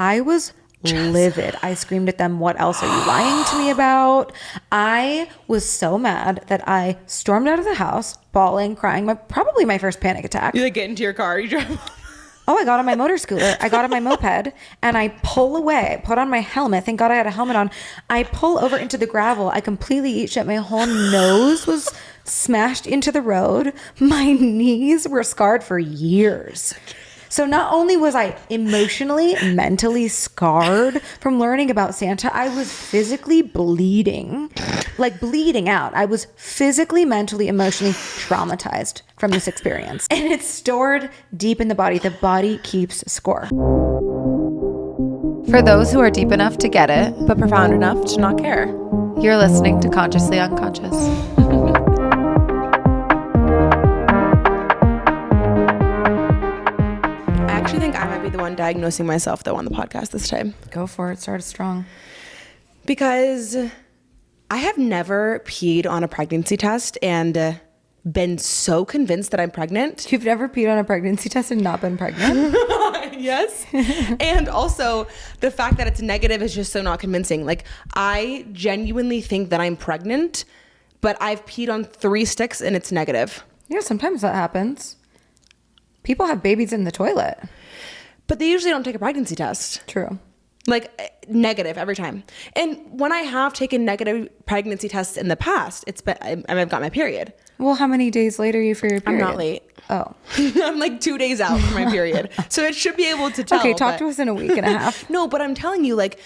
I was livid. I screamed at them, what else are you lying to me about? I was so mad that I stormed out of the house, bawling, crying, probably my first panic attack. You like get into your car, you drive. Oh, I got on my motor scooter. I got on my moped and I pull away. I put on my helmet. Thank God I had a helmet on. I pull over into the gravel. I completely eat shit. My whole nose was smashed into the road. My knees were scarred for years. So not only was I emotionally, mentally scarred from learning about Santa, I was physically bleeding, like bleeding out. I was physically, mentally, emotionally traumatized from this experience. And it's stored deep in the body. The body keeps score. For those who are deep enough to get it, But profound enough to not care. you're listening to Consciously Unconscious. I actually think I might be the one diagnosing myself though on the podcast this time. Go for it. Start strong. Because I have never peed on a pregnancy test and been so convinced that I'm pregnant. You've never peed on a pregnancy test and not been pregnant? Yes. And also the fact that it's negative is just so not convincing. Like I genuinely think that I'm pregnant, but I've peed on 3 sticks and it's negative. Yeah, sometimes that happens. People have babies in the toilet. But they usually don't take a pregnancy test. True. Like negative every time. And when I have taken negative pregnancy tests in the past, it's been, I've got my period. Well, how many days later are you for your period? I'm not late. Oh. I'm like 2 days out from my period. So it should be able to tell. Okay, talk to us in a week and a half. No, but I'm telling you, like,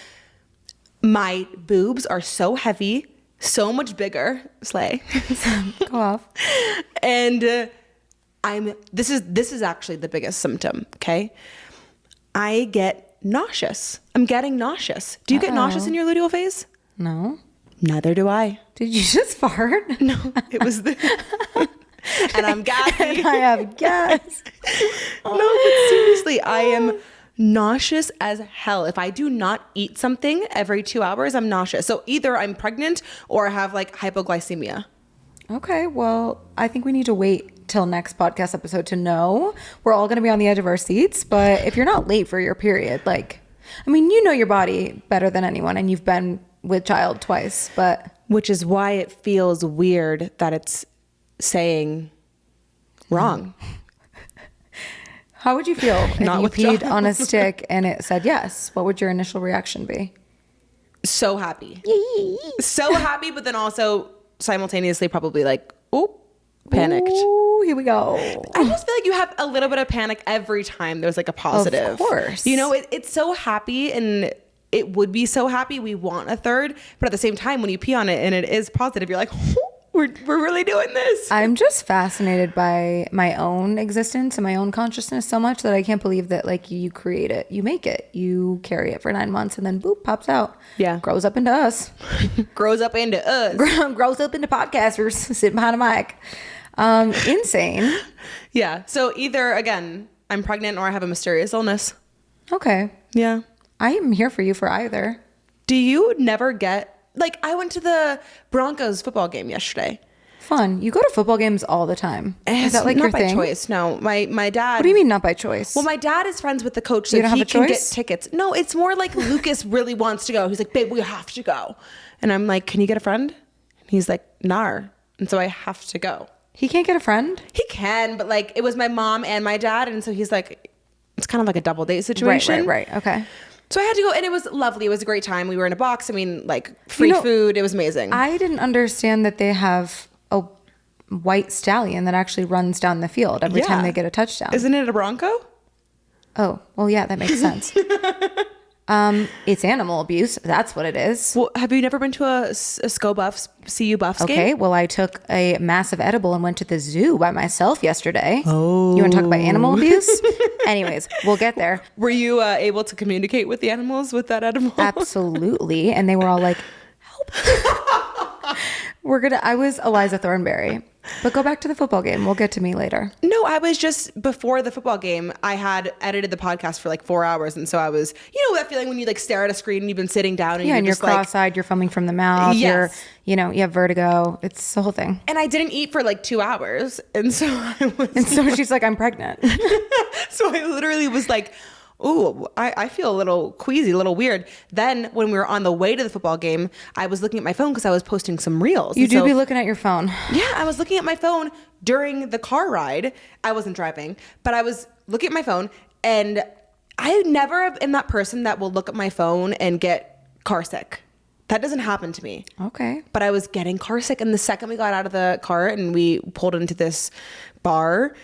my boobs are so heavy, so much bigger. Slay. Go off. And this is actually the biggest symptom, okay? I get nauseous. I'm getting nauseous. Do you get nauseous in your luteal phase? No. Neither do I. Did you just fart? No, it was the... And I'm gassy. And I have gas. No, but seriously, I am nauseous as hell. If I do not eat something every 2 hours, I'm nauseous. So either I'm pregnant or I have like hypoglycemia. Okay, well, I think we need to wait till next podcast episode to know. We're all going to be on the edge of our seats, but if you're not late for your period, like, I mean, you know your body better than anyone and you've been with child twice, but... Which is why it feels weird that it's saying wrong. How would you feel if Not you with peed child. on a stick and it said yes? What would your initial reaction be? So happy. So happy, but then also simultaneously probably like, oh, panicked. Ooh, here we go. I just feel like you have a little bit of panic every time there's like a positive. Of course. You know, it's so happy and it would be so happy. We want a third, but at the same time, when you pee on it and it is positive, you're like, oh, we're really doing this. I'm just fascinated by my own existence and my own consciousness so much that I can't believe that like you create it, you make it, you carry it for 9 months and then boop, pops out. Yeah. Grows up into us. Grows up into us. Grows up into podcasters sitting behind a mic. Insane. Yeah. So either, again, I'm pregnant or I have a mysterious illness. Okay. Yeah. I am here for you for either. Do you never get, like, I went to the Broncos football game yesterday. Fun. You go to football games all the time. Is that like not your by thing? choice? No, my dad. What do you mean not by choice? Well, my dad is friends with the coach, so You don't have he a can get choice? tickets. No, it's more like Lucas really wants to go. He's like, babe, we have to go. And I'm like, can you get a friend? And he's like, nar. And so I have to go. He can't get a friend? He can, but like it was my mom and my dad. And so he's like, it's kind of like a double date situation. Right. Okay. So I had to go and it was lovely. It was a great time. We were in a box. I mean, like free food. It was amazing. I didn't understand that they have a white stallion that actually runs down the field every time they get a touchdown. Isn't it a Bronco? Oh, well, yeah, that makes sense. It's animal abuse. That's what it is. Well, have you never been to a SCO Buffs, CU Buffs game? Okay, well, I took a massive edible and went to the zoo by myself yesterday. Oh. You want to talk about animal abuse? Anyways, we'll get there. Were you able to communicate with the animals with that edible? Absolutely. And they were all like, help. I was Eliza Thornberry. But go back to the football game. We'll get to me later. No, I was just, before the football game, I had edited the podcast for like 4 hours. And so I was, you know, that feeling when you like stare at a screen and you've been sitting down and and you're just like, cross-eyed, you're foaming from the mouth. Yes. You have vertigo. It's the whole thing. and I didn't eat for like 2 hours. And so I was, And so she's like, I'm pregnant. so I literally was like, ooh, I feel a little queasy, a little weird. Then when we were on the way to the football game, I was looking at my phone because I was posting some reels. You do be looking at your phone. Yeah, I was looking at my phone during the car ride. I wasn't driving, but I was looking at my phone, and I never am that person that will look at my phone and get car sick. That doesn't happen to me. Okay. But I was getting car sick, and the second we got out of the car and we pulled into this bar,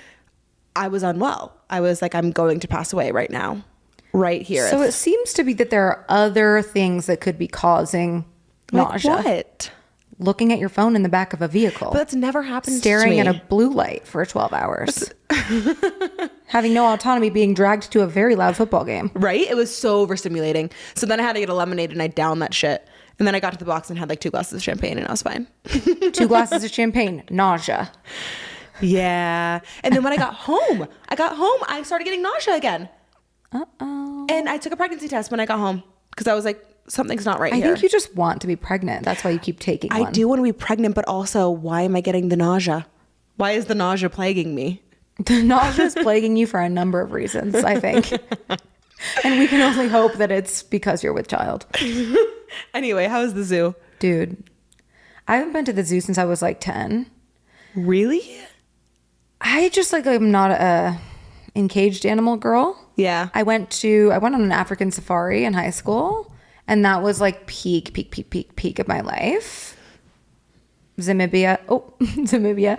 I was unwell. I was like, I'm going to pass away right now, right here. So it seems to be that there are other things that could be causing nausea. Like what? Looking at your phone in the back of a vehicle. But that's never happened Staring to me. at a blue light for 12 hours. Having no autonomy, being dragged to a very loud football game. Right? It was so overstimulating. So then I had to get a lemonade, and I downed that shit. And then I got to the box and had like 2 glasses of champagne, and I was fine. 2 glasses of champagne, nausea. Yeah. And then when I got home, I started getting nausea again. Uh-oh. And I took a pregnancy test when I got home because I was like, something's not right I here. think you just want to be pregnant. That's why you keep taking one. I do want to be pregnant, but also, why am I getting the nausea? Why is the nausea plaguing me? The nausea is plaguing you for a number of reasons, I think. And we can only hope that it's because you're with child. Anyway, how was the zoo? Dude, I haven't been to the zoo since I was like 10. Really? I just like, I'm not a encaged animal girl. Yeah. I went on an African safari in high school, and that was like peak of my life. Zimbabwe, Namibia,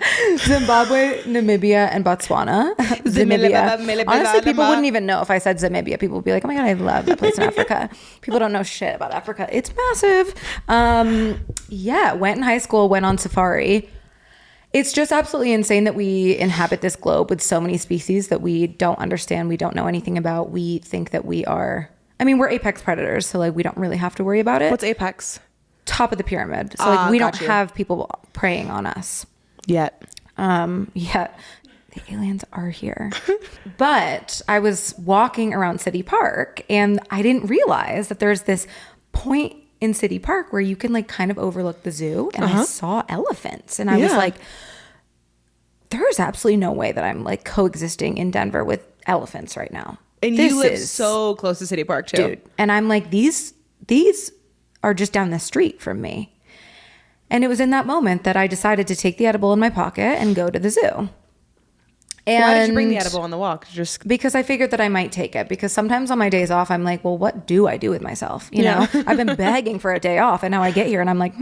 and Botswana. Namibia. Honestly, people wouldn't even know if I said Namibia. People would be like, oh my God, I love that place in Africa. People don't know shit about Africa. It's massive. Yeah, went in high school, went on safari. It's just absolutely insane that we inhabit this globe with so many species that we don't understand, we don't know anything about. We think that we're apex predators, so like we don't really have to worry about it. What's apex? Top of the pyramid. So like we don't Got you. have people preying on us. Yet. Yet. The aliens are here. But I was walking around City Park, and I didn't realize that there's this point in City Park where you can like kind of overlook the zoo, and I saw elephants, and I was like, there's absolutely no way that I'm like coexisting in Denver with elephants right now. And you live so close to City Park too. Dude. And I'm like, these are just down the street from me. And it was in that moment that I decided to take the edible in my pocket and go to the zoo. And why did you bring the edible on the walk? Just because I figured that I might take it, because sometimes on my days off I'm like, well, what do I do with myself? You know, I've been begging for a day off, and now I get here and I'm like,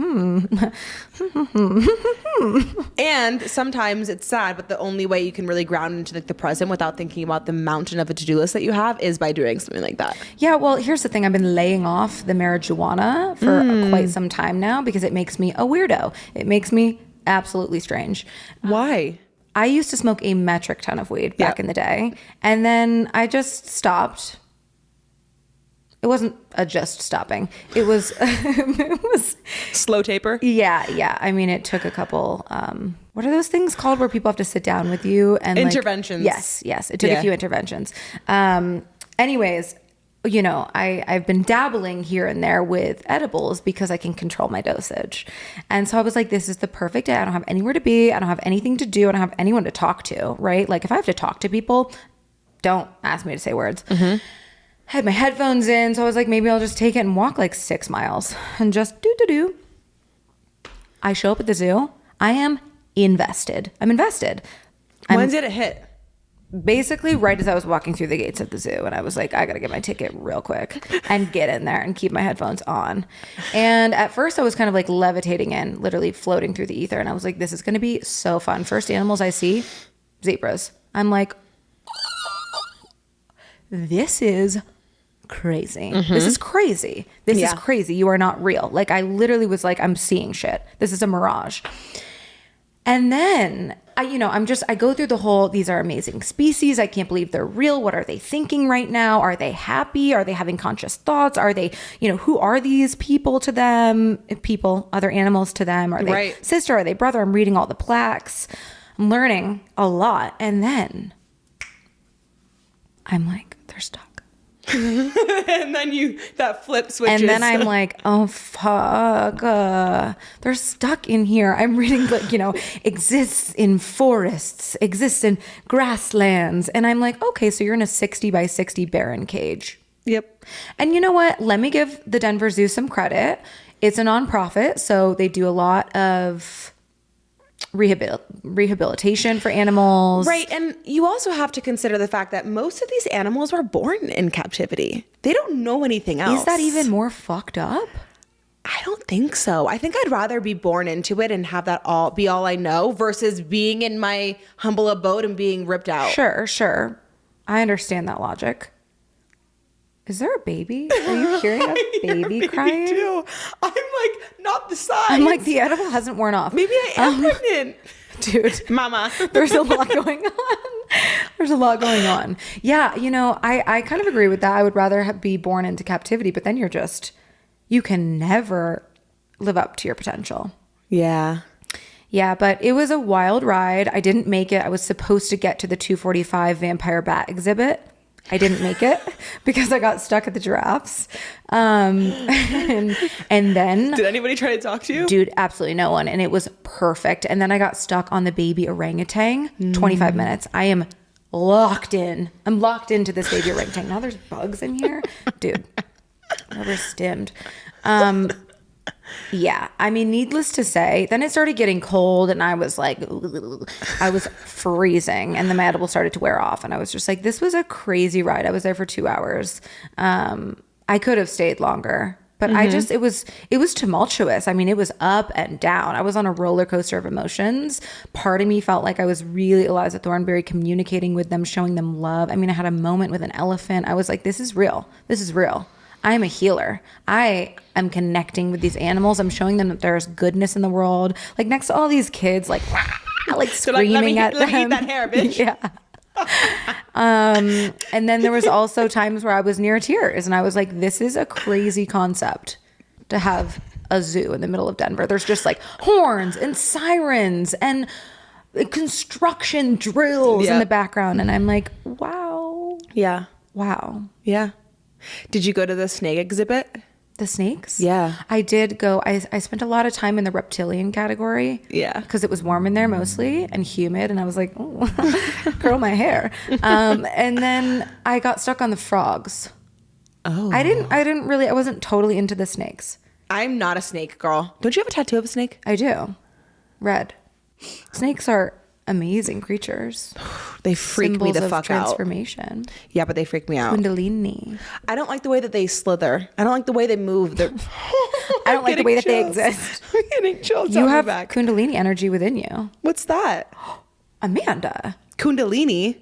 And sometimes it's sad, but the only way you can really ground into like the present without thinking about the mountain of a to-do list that you have is by doing something like that. Yeah, well, here's the thing. I've been laying off the marijuana for quite some time now because it makes me a weirdo. It makes me absolutely strange. Why? I used to smoke a metric ton of weed back in the day, and then I just stopped. It wasn't a just stopping. It was it was Slow taper? Yeah. I mean, it took a couple what are those things called where people have to sit down with you and interventions. Yes. It took a few interventions. Anyways, you know, I've been dabbling here and there with edibles because I can control my dosage. And so I was like, this is the perfect day. I don't have anywhere to be. I don't have anything to do. I don't have anyone to talk to, right? Like if I have to talk to people, don't ask me to say words. I had my headphones in. So I was like, maybe I'll just take it and walk like 6 miles and just do. I show up at the zoo. I am invested. I'm invested. When did it hit? Basically right as I was walking through the gates of the zoo, and I was like, I gotta get my ticket real quick and get in there and keep my headphones on. And at first I was kind of like levitating in, literally floating through the ether, and I was like, this is gonna be so fun. First animals I see, zebras. I'm like, this is crazy. This is crazy. This is crazy. You are not real. Like I literally was like, I'm seeing shit. This is a mirage. And then I go through the whole, these are amazing species. I can't believe they're real. What are they thinking right now? Are they happy? Are they having conscious thoughts? Are they, who are these people to them? People, other animals to them? Are they sister? Are they brother? I'm reading all the plaques. I'm learning a lot. And then I'm like, they're stuck. And then that flip switches. And then I'm like, oh, fuck. They're stuck in here. I'm reading, like, exists in forests, exists in grasslands. And I'm like, okay, so you're in a 60 by 60 barren cage. Yep. And you know what? Let me give the Denver Zoo some credit. It's a nonprofit, so they do a lot of rehabilitation for animals. Right. And you also have to consider the fact that most of these animals were born in captivity. They don't know anything else. Is that even more fucked up? I don't think so. I think I'd rather be born into it and have that be all I know versus being in my humble abode and being ripped out. Sure. I understand that logic. Is there a baby? Are you hearing a baby crying? Too. I'm like, not the size. I'm like, the edible hasn't worn off. Maybe I am pregnant. Dude. Mama. There's a lot going on. Yeah, I kind of agree with that. I would rather be born into captivity, but then you can never live up to your potential. Yeah. Yeah, but it was a wild ride. I didn't make it. I was supposed to get to the 245 vampire bat exhibit. I didn't make it because I got stuck at the giraffes. And then... Did anybody try to talk to you? Dude, absolutely no one. And it was perfect. And then I got stuck on the baby orangutan, 25 minutes. I am locked in. I'm locked into this baby orangutan. Now there's bugs in here. Dude, never stimmed. Yeah, I mean, needless to say, then it started getting cold and I was like, I was freezing and the edible started to wear off. And I was just like, this was a crazy ride. I was there for 2 hours. I could have stayed longer, but it was tumultuous. I mean, it was up and down. I was on a roller coaster of emotions. Part of me felt like I was really Eliza Thornberry, communicating with them, showing them love. I mean, I had a moment with an elephant. I was like, this is real. This is real. I am a healer. I am connecting with these animals. I'm showing them that there's goodness in the world. Like next to all these kids, like screaming at them. Let me eat that hair, bitch. Yeah. And then there was also times where I was near tears and I was like, this is a crazy concept to have a zoo in the middle of Denver. There's just like horns and sirens and construction drills in the background. And I'm like, wow. Yeah. Wow. Yeah. Did you go to the snake exhibit? The snakes? Yeah. I did go. I spent a lot of time in the reptilian category. Yeah. Because it was warm in there mostly and humid. And I was like, oh, curl my hair. And then I got stuck on the frogs. Oh. I wasn't totally into the snakes. I'm not a snake girl. Don't you have a tattoo of a snake? I do. Red. Snakes are amazing creatures. They freak me the fuck out. Transformation. Yeah, but they freak me out. Kundalini. I don't like the way that they slither. I don't like the way they move. I don't like the way that they exist. I'm getting chills. You have Kundalini energy within you. What's that? Amanda. Kundalini?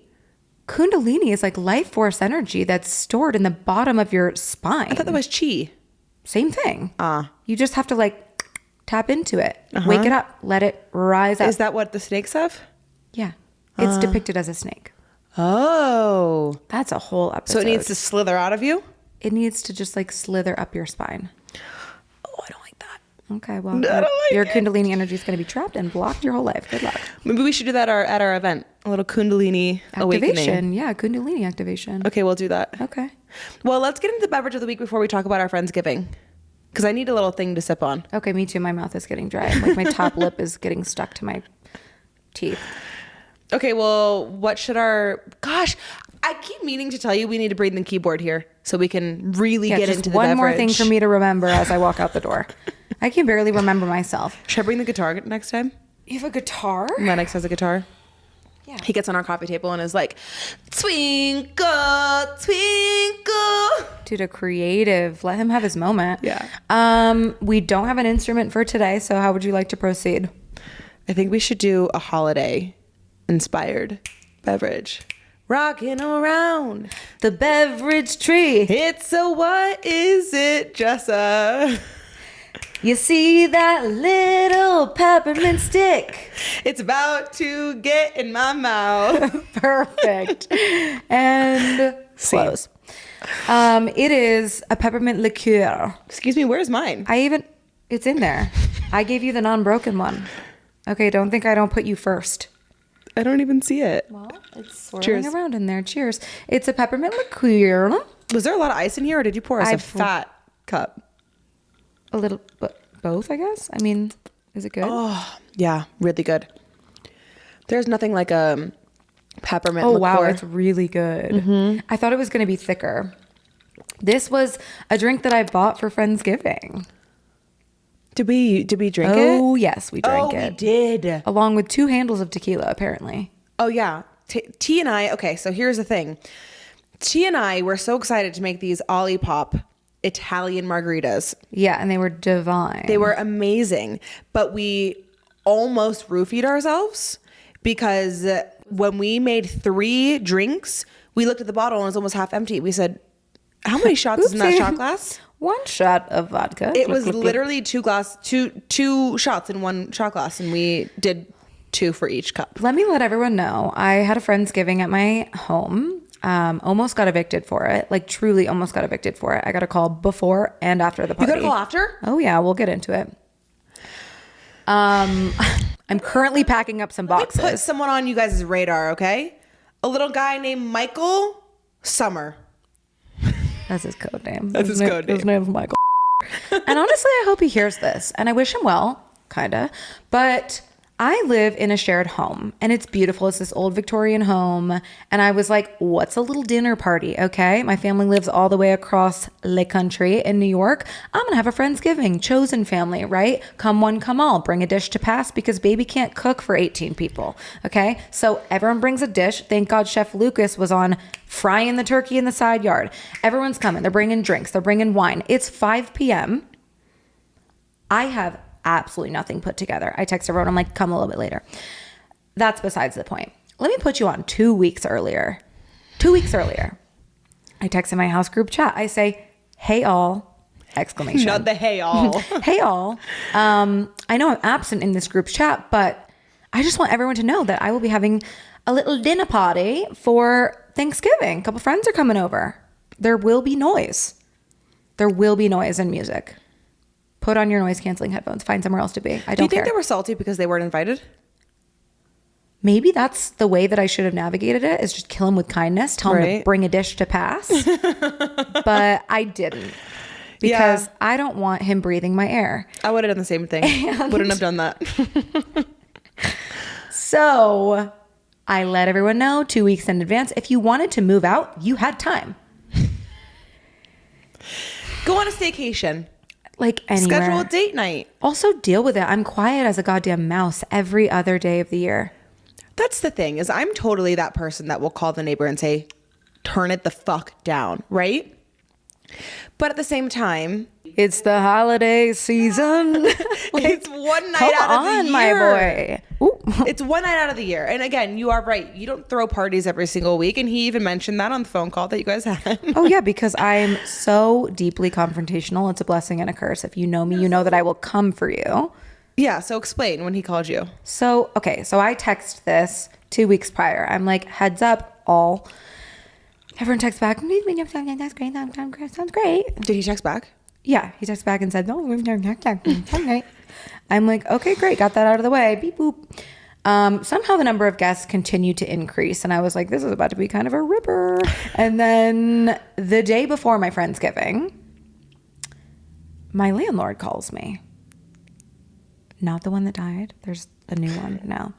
Kundalini is like life force energy that's stored in the bottom of your spine. I thought that was chi. Same thing. You just have to like tap into it. Wake it up. Let it rise up. Is that what the snakes have? Yeah. It's depicted as a snake. Oh. That's a whole episode. So it needs to slither out of you? It needs to just like slither up your spine. Oh, I don't like that. Okay, well, your Kundalini energy is going to be trapped and blocked your whole life. Good luck. Maybe we should do that at our event. A little Kundalini awakening. Activation. Yeah, Kundalini activation. Okay, we'll do that. Okay. Well, let's get into the beverage of the week before we talk about our Friendsgiving. Because I need a little thing to sip on. Okay, me too. My mouth is getting dry. Like my top lip is getting stuck to my teeth. Okay, well, what should Gosh, I keep meaning to tell you we need to bring the keyboard here so we can really get into the one beverage. more thing for me to remember as I walk out the door. I can barely remember myself. Should I bring the guitar next time? You have a guitar? Lennox has a guitar. Yeah. He gets on our coffee table and is like, twinkle, twinkle. Dude, a creative. Let him have his moment. Yeah. We don't have an instrument for today, so how would you like to proceed? I think we should do a holiday inspired beverage. Rocking around the beverage tree. It's a what is it, Jessa? You see that little peppermint stick? It's about to get in my mouth. Perfect. And close. It is a peppermint liqueur. Excuse me, where's mine? It's in there. I gave you the non-broken one. Okay, don't think I don't put you first. I don't even see it. Well, it's swirling Cheers. around in there. Cheers. It's a peppermint liqueur. Was there a lot of ice in here, or did you pour us a fat cup? A little, but both, I guess. I mean, is it good? Oh, yeah, really good. There's nothing like a peppermint Oh, liqueur. wow, it's really good. I thought it was going to be thicker. This was a drink that I bought for Friendsgiving. Did we drink it? Oh, yes, we drank it. We did. Along with 2 handles of tequila, apparently. Oh, yeah. T and I, okay, so here's the thing. T and I were so excited to make these Olipop Italian margaritas. Yeah, and they were divine. They were amazing, but we almost roofied ourselves because when we made 3 drinks, we looked at the bottle and it was almost half empty. We said, how many shots is in that shot glass? 1 shot of vodka. It was literally 2 shots in 1 shot glass, and we did 2 for each cup. Let me let everyone know. I had a Friendsgiving at my home. Almost got evicted for it. Like, truly almost got evicted for it. I got a call before and after the party. You got a call after? Oh, yeah. We'll get into it. I'm currently packing up some boxes. Put someone on you guys' radar, okay? A little guy named Michael Summer. That's his code name. That's his code name. His name's Michael. And honestly, I hope he hears this. And I wish him well, kind of. But I live in a shared home and it's beautiful. It's this old Victorian home. And I was like, what's a little dinner party? Okay. My family lives all the way across the country in New York. I'm going to have a Friendsgiving, chosen family, right? Come one, come all. Bring a dish to pass because baby can't cook for 18 people. Okay. So everyone brings a dish. Thank God Chef Lucas was on frying the turkey in the side yard. Everyone's coming. They're bringing drinks. They're bringing wine. It's 5 p.m. I have absolutely nothing put together. I text everyone. I'm like, come a little bit later. That's besides the point. Let me put you on 2 weeks earlier. 2 weeks earlier. I text in my house group chat. I say, hey all, exclamation. Not the hey all. Hey all. I know I'm absent in this group chat, but I just want everyone to know that I will be having a little dinner party for Thanksgiving. A couple friends are coming over. There will be noise. There will be noise and music. Put on your noise canceling headphones. Find somewhere else to be. I don't care. Do you think they were salty because they weren't invited? Maybe that's the way that I should have navigated it, is just kill him with kindness. Tell him to bring a dish to pass. But I didn't. Because I don't want him breathing my air. I would have done the same thing. Wouldn't have done that. So I let everyone know 2 weeks in advance. If you wanted to move out, you had time. Go on a staycation. Like anywhere. Schedule a date night. Also deal with it. I'm quiet as a goddamn mouse every other day of the year. That's the thing, is I'm totally that person that will call the neighbor and say, turn it the fuck down, right? But at the same time, it's the holiday season. It's one night out of the year. My boy. Ooh. It's one night out of the year. And again, you are right. You don't throw parties every single week. And he even mentioned that on the phone call that you guys had. Oh, yeah, because I'm so deeply confrontational. It's a blessing and a curse. If you know me, you know that I will come for you. Yeah, so explain when he called you. So, okay, so I text this 2 weeks prior. I'm like, heads up, all. Everyone texts back, that's great, sounds great. Did he text back? Yeah, he texted back and said, no, great. I'm like, okay, great, got that out of the way. Beep, boop. Somehow the number of guests continued to increase, and I was like, this is about to be kind of a ripper. And then the day before my Friendsgiving, my landlord calls me. Not the one that died. There's a new one now.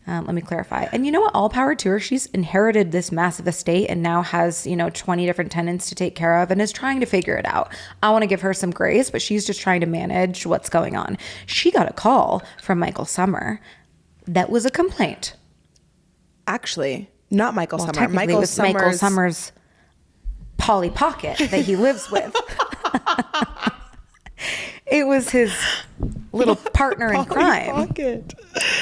Let me clarify. And you know what? All power to her. She's inherited this massive estate and now has, 20 different tenants to take care of and is trying to figure it out. I want to give her some grace, but she's just trying to manage what's going on. She got a call from Michael Summer that was a complaint. Actually, not Michael Summer. Technically, it was Michael Summer's Polly Pocket that he lives with. It was his little partner in crime. Pocket.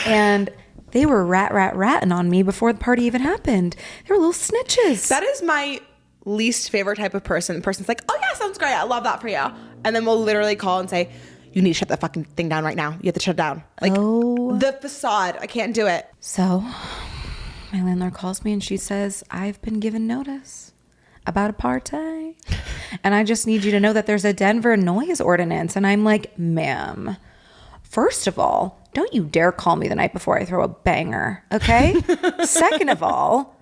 And they were ratting on me before the party even happened. They were little snitches. That is my least favorite type of person. The person's like, oh yeah, sounds great. I love that for you. And then we'll literally call and say, you need to shut that fucking thing down right now. You have to shut it down. Like the facade. I can't do it. So my landlord calls me and she says, I've been given notice about a party. And I just need you to know that there's a Denver noise ordinance. And I'm like, ma'am, first of all, don't you dare call me the night before I throw a banger, okay? Second of all,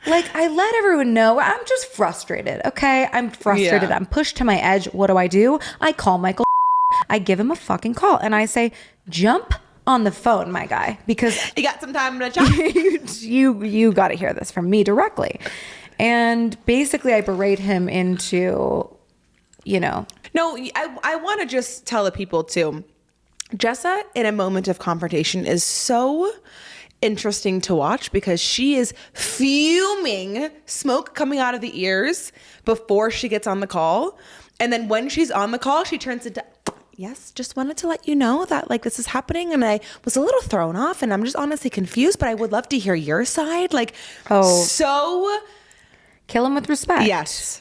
like, I let everyone know I'm just frustrated, okay? I'm frustrated. Yeah. I'm pushed to my edge. What do? I call Michael. I give him a fucking call and I say, jump on the phone, my guy, because You got some time to chat? you got to hear this from me directly. And basically I berate him into, No, I want to just tell the people too. Jessa, in a moment of confrontation, is so interesting to watch because she is fuming, smoke coming out of the ears before she gets on the call. And then when she's on the call, she turns into, yes, just wanted to let you know that like this is happening. And I was a little thrown off and I'm just honestly confused, but I would love to hear your side. Like, so. Kill him with respect. Yes.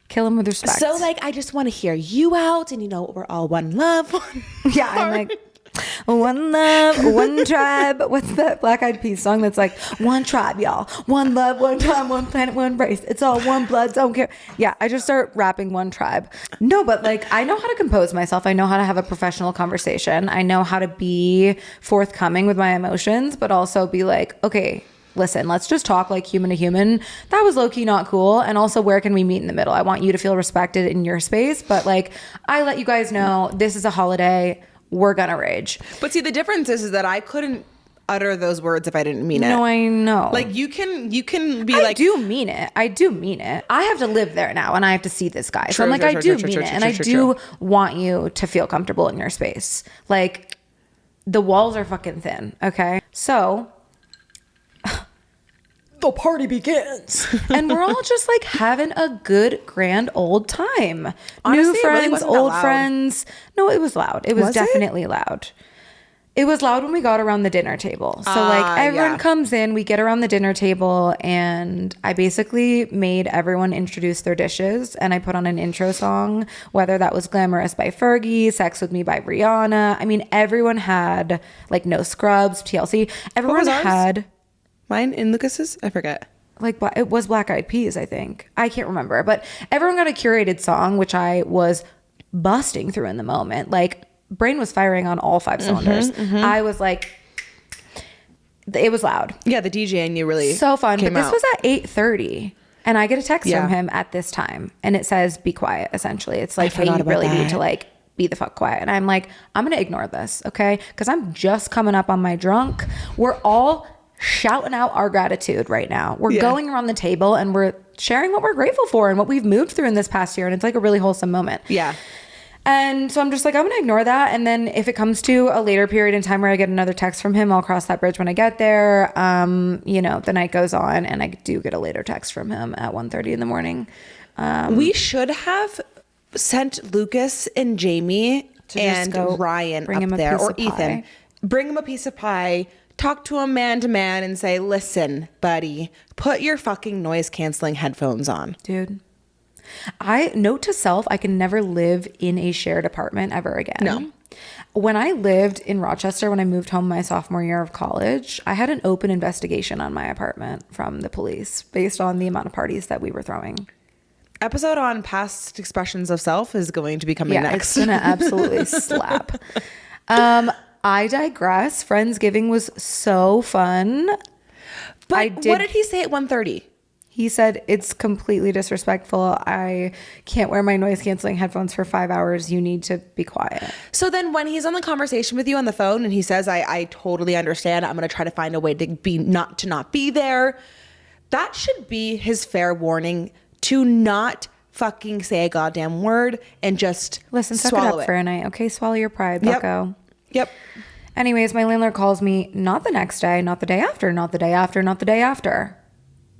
Kill him with respect. So like, I just want to hear you out and we're all one love. Yeah, I'm like, one love, one tribe. What's that Black Eyed Peas song that's like, one tribe, y'all. One love, one time, one planet, one race. It's all one blood, don't care. Yeah, I just start rapping one tribe. No, but like, I know how to compose myself. I know how to have a professional conversation. I know how to be forthcoming with my emotions, but also be like, okay, listen, let's just talk like human to human. That was low-key not cool. And also, where can we meet in the middle? I want you to feel respected in your space. But like, I let you guys know this is a holiday. We're gonna rage. But see, the difference is that I couldn't utter those words if I didn't mean it. No, I know. Like you can be I like, do mean it. I do mean it. I have to live there now and I have to see this guy. So I'm like, I do mean it. And I do want you to feel comfortable in your space. Like, the walls are fucking thin. Okay. So the party begins. And we're all just like having a good, grand old time. Honestly, New it really friends, wasn't that old loud. friends. No, it was loud. It was Was it? definitely loud. It was loud when we got around the dinner table. So like everyone comes in, we get around the dinner table and I basically made everyone introduce their dishes and I put on an intro song, whether that was Glamorous by Fergie, Sex With Me by Rihanna. I mean, everyone had like No Scrubs, TLC. Everyone was ours? had... Mine and Lucas's? I forget. Like, it was Black Eyed Peas, I think. I can't remember. But everyone got a curated song, which I was busting through in the moment. Like, brain was firing on all five cylinders. I was like, it was loud. Yeah, the DJ and you really So fun. But came this out. was at 8:30. And I get a text Yeah. from him at this time. And it says, be quiet, essentially. It's like, hey, forgot you about really need that. to like be the fuck quiet. And I'm like, I'm going to ignore this, okay? Because I'm just coming up on my drunk. We're all shouting out our gratitude right now. We're going around the table and we're sharing what we're grateful for and what we've moved through in this past year. And it's like a really wholesome moment. Yeah. And so I'm just like, I'm going to ignore that. And then if it comes to a later period in time where I get another text from him, I'll cross that bridge when I get there. The night goes on and I do get a later text from him at 1:30 in the morning. We should have sent Lucas and Jamie To just and go Ryan bring him up a there, piece or of pie. Ethan. Bring him a piece of pie. Talk to him man to man and say, listen, buddy, put your fucking noise canceling headphones on. Dude. Note to self, I can never live in a shared apartment ever again. No. When I lived in Rochester, when I moved home my sophomore year of college, I had an open investigation on my apartment from the police based on the amount of parties that we were throwing. Episode on past expressions of self is going to be coming It's next. gonna absolutely slap. I digress. Friendsgiving was so fun. But what did he say at 1:30? He said, it's completely disrespectful. I can't wear my noise canceling headphones for 5 hours. You need to be quiet. So then when he's on the conversation with you on the phone and he says, I totally understand. I'm going to try to find a way to not be there. That should be his fair warning to not fucking say a goddamn word and just Listen, suck it swallow up for a night. Okay, swallow your pride, Yep. bucko. Yep. Anyways, my landlord calls me not the next day, not the day after, not the day after, not the day after.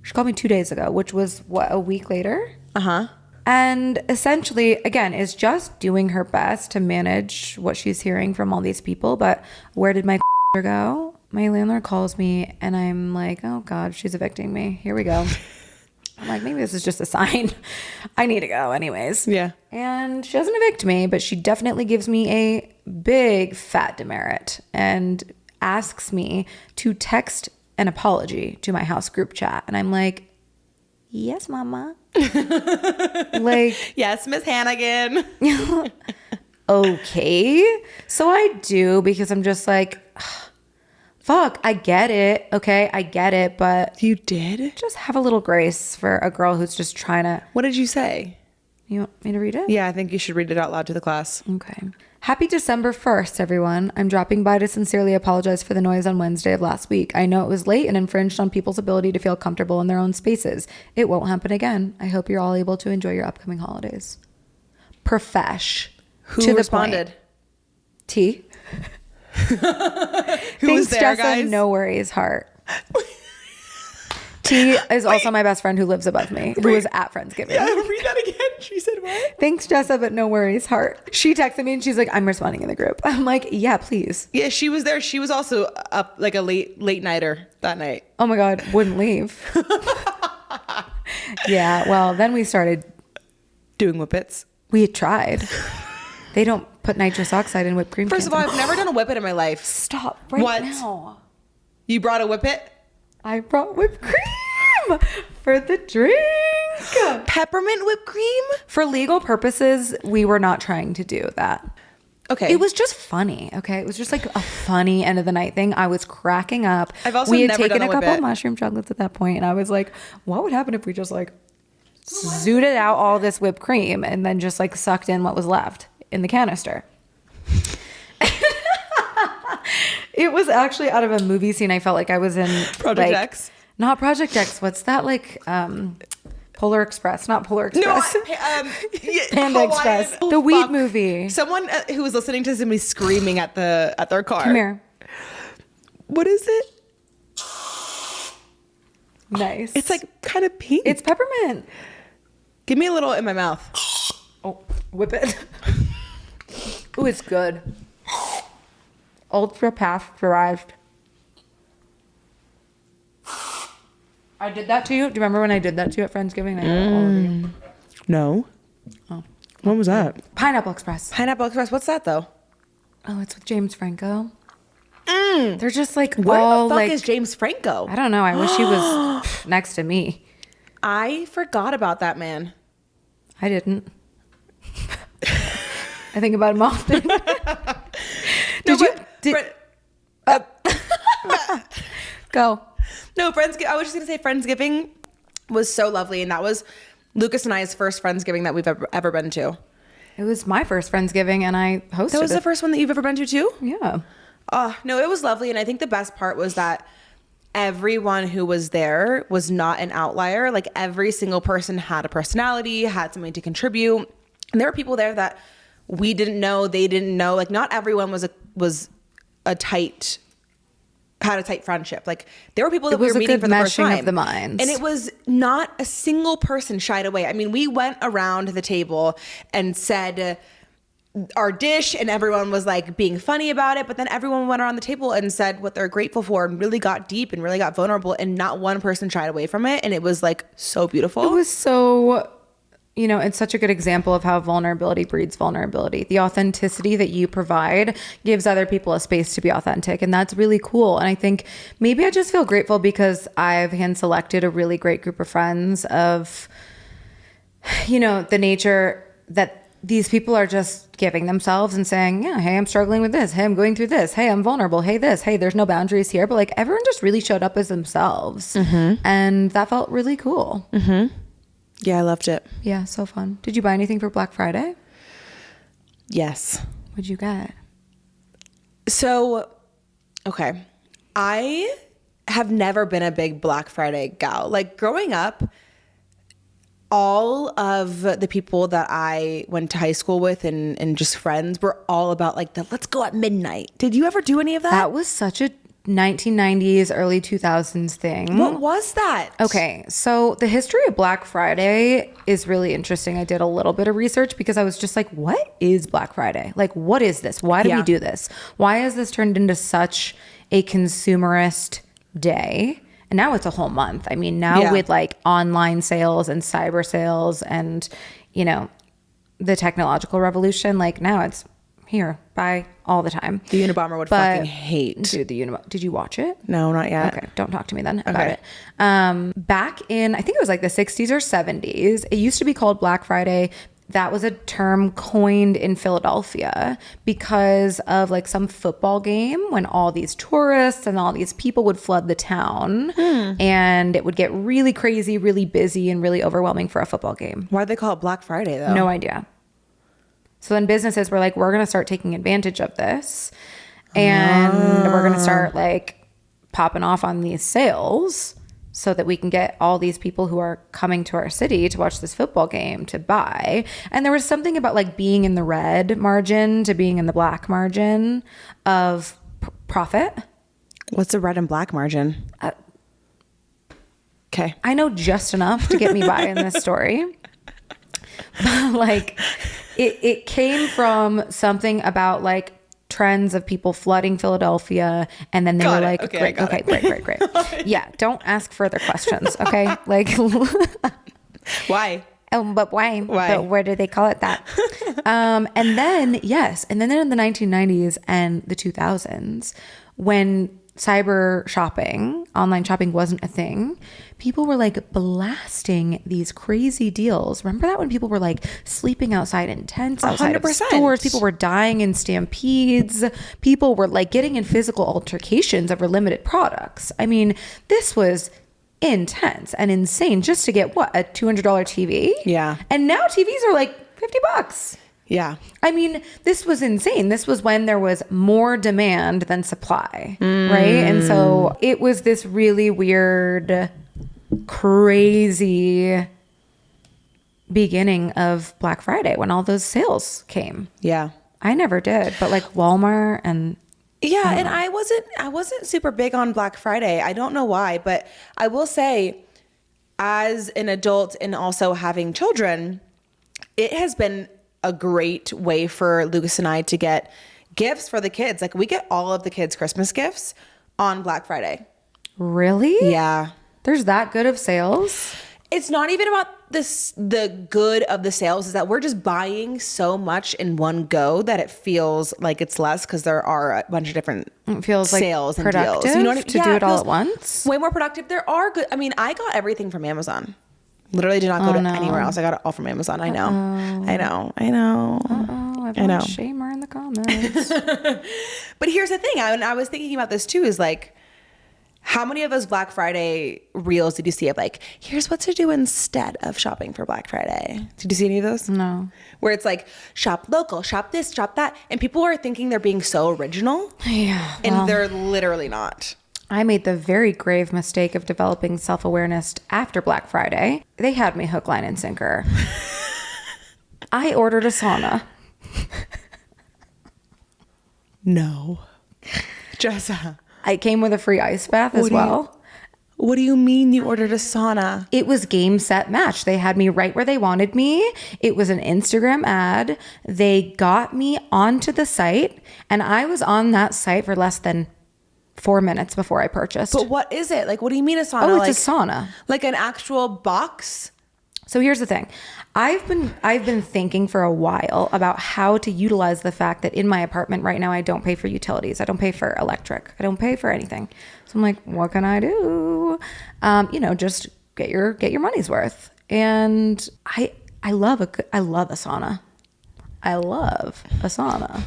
She called me 2 days ago, which was, a week later? Uh-huh. And essentially, again, is just doing her best to manage what she's hearing from all these people. But where did my go? My landlord calls me and I'm like, oh God, she's evicting me. Here we go. I'm like, maybe this is just a sign. I need to go anyways. Yeah. And she doesn't evict me, but she definitely gives me a big fat demerit and asks me to text an apology to my house group chat. And I'm like, yes, mama. Like, Yes, Miss Hannigan. okay. So I do, because I'm just like, Fuck, I get it. Okay, I get it, but You did? just have a little grace for a girl who's just trying to. What did you say? You want me to read it? Yeah, I think you should read it out loud to the class. Okay. Happy December 1st, everyone. I'm dropping by to sincerely apologize for the noise on Wednesday of last week. I know it was late and infringed on people's ability to feel comfortable in their own spaces. It won't happen again. I hope you're all able to enjoy your upcoming holidays. Profesh. Who responded? T. Who was Thanks, there, Jessa. guys? No worries, heart. T is also my best friend who lives above me, who was at Friendsgiving. Yeah, read that again. She said what? Thanks, Jessa, but no worries, heart. She texted me and she's like, I'm responding in the group. I'm like, yeah, please. Yeah, she was there. She was also up like a late nighter that night. Oh my God, wouldn't leave. Yeah, well, then we started. Doing whippets. We had tried. They don't put nitrous oxide in whipped cream. First of all, I've never done a whippet in my life. Stop right What? now. You brought a whippet? I brought whipped cream for the drink. Peppermint whipped cream? For legal purposes, we were not trying to do that. Okay. It was just funny, okay? It was just like a funny end of the night thing. I was cracking up. I've also we had never taken done a a couple whippet. of mushroom chocolates at that point, and I was like, what would happen if we just like zooted out all this whipped cream and then just like sucked in what was left in the canister? It was actually out of a movie scene. I felt like I was in Project like, X? Not Project X. What's that like? Polar Express, not Polar Express. Panda Hawaiian. Express. Oh, The weed fuck. movie. Someone who was listening to somebody screaming at their car. Come here. What is it? Nice. It's like kind of pink. It's peppermint. Give me a little in my mouth. Oh, whip it. Ooh, it's good. Ultra pasteurized. I did that to you. Do you remember when I did that to you at Friendsgiving? I did it all over you. No. Oh. What was that? Pineapple Express. Pineapple Express. What's that though? Oh, it's with James Franco. They're just like Where all the fuck like is James Franco? I don't know. I wish he was next to me. I forgot about that man. I didn't. I think about him often. Go. No, Friendsgiving. I was just gonna say Friendsgiving was so lovely, and that was Lucas and I's first Friendsgiving that we've ever been to. It was my first Friendsgiving, and I hosted. That was it. the first one that you've ever been to too? Yeah. No, it was lovely, and I think the best part was that everyone who was there was not an outlier. Like every single person had a personality, had something to contribute, and there were people there that we didn't know, they didn't know. Like not everyone had a tight friendship. Like there were people that we were meeting for the first time. Of the minds. And it was not a single person shied away. I mean, we went around the table and said our dish and everyone was like being funny about it. But then everyone went around the table and said what they're grateful for and really got deep and really got vulnerable, and not one person shied away from it. And it was like so beautiful. It was so, it's such a good example of how vulnerability breeds vulnerability. The authenticity that you provide gives other people a space to be authentic. And that's really cool. And I think maybe I just feel grateful because I've hand selected a really great group of friends of, the nature that these people are just giving themselves and saying, yeah, hey, I'm struggling with this. Hey, I'm going through this. Hey, I'm vulnerable. Hey, this. Hey, there's no boundaries here. But like everyone just really showed up as themselves. Mm-hmm. And that felt really cool. Mm-hmm. Yeah, I loved it. Yeah, so fun. Did you buy anything for Black Friday? Yes. What'd you get? So, okay. I have never been a big Black Friday gal. Like growing up, all of the people that I went to high school with and just friends were all about like let's go at midnight. Did you ever do any of that? That was such a 1990s, early 2000s thing. What was that? Okay, so the history of Black Friday is really interesting. I did a little bit of research because I was just like, what is Black Friday? Like, what is this? Why do we do this? Why has this turned into such a consumerist day? And now it's a whole month. I mean, now with like online sales and cyber sales and, the technological revolution, like now it's here, buy all the time. The Unabomber would fucking hate. Dude, did you watch it? No, not yet. Okay, don't talk to me then about it. Back in, I think it was like the 60s or 70s, it used to be called Black Friday that was a term coined in Philadelphia because of like some football game when all these tourists and all these people would flood the town and it would get really crazy, really busy, and really overwhelming for a football game. Why'd they call it Black Friday though? No idea. So then businesses were like, we're going to start taking advantage of this and we're going to start like popping off on these sales so that we can get all these people who are coming to our city to watch this football game to buy. And there was something about like being in the red margin to being in the black margin of profit. What's the red and black margin? Okay. I know just enough to get me by in this story. But like it came from something about like trends of people flooding Philadelphia, and then they were like, great. Yeah, don't ask further questions, okay? Like, Why? oh, but why? But where did they call it that? And then in the 1990s and the 2000s, when cyber shopping, online shopping wasn't a thing, people were like blasting these crazy deals. Remember that when people were like sleeping outside in tents outside 100%. of stores, people were dying in stampedes, people were like getting in physical altercations over limited products. I mean, this was intense and insane just to get what, a $200 TV? Yeah. And now TVs are like $50. Yeah. I mean, this was insane. This was when there was more demand than supply, right? And so it was this really weird, crazy beginning of Black Friday when all those sales came. Yeah. I never did, but like Walmart and Yeah, and I wasn't super big on Black Friday. I don't know why, but I will say as an adult and also having children, it has been a great way for Lucas and I to get gifts for the kids. Like we get all of the kids' Christmas gifts on Black Friday. really? Yeah. There's that good of sales? It's not even about the good of the sales, is that we're just buying so much in one go that it feels like it's less because there are a bunch of different It feels like sales and productive deals. You know what I mean? to Yeah, do it all feels at once. Way more productive. There are good. I mean, I got everything from Amazon. Literally did not go to anywhere else. I got it all from Amazon. I know. Oh, I know. Shamer in the comments. But here's the thing. I was thinking about this too, is like, how many of those Black Friday reels did you see of like, here's what to do instead of shopping for Black Friday? Did you see any of those? No. Where it's like, shop local, shop this, shop that. And people are thinking they're being so original. Yeah. And they're literally not. I made the very grave mistake of developing self-awareness after Black Friday. They had me hook, line, and sinker. I ordered a sauna. No. Jessa. It came with a free ice bath as well. What do you mean you ordered a sauna? It was game, set, match. They had me right where they wanted me. It was an Instagram ad. They got me onto the site, and I was on that site for less than 4 minutes before I purchased. But what is it? Like, what do you mean a sauna? Oh, it's like, a sauna. Like an actual box? So here's the thing. I've been thinking for a while about how to utilize the fact that in my apartment right now I don't pay for utilities. I don't pay for electric. I don't pay for anything. So I'm like, what can I do? Just get your money's worth. And I love a sauna. I love a sauna.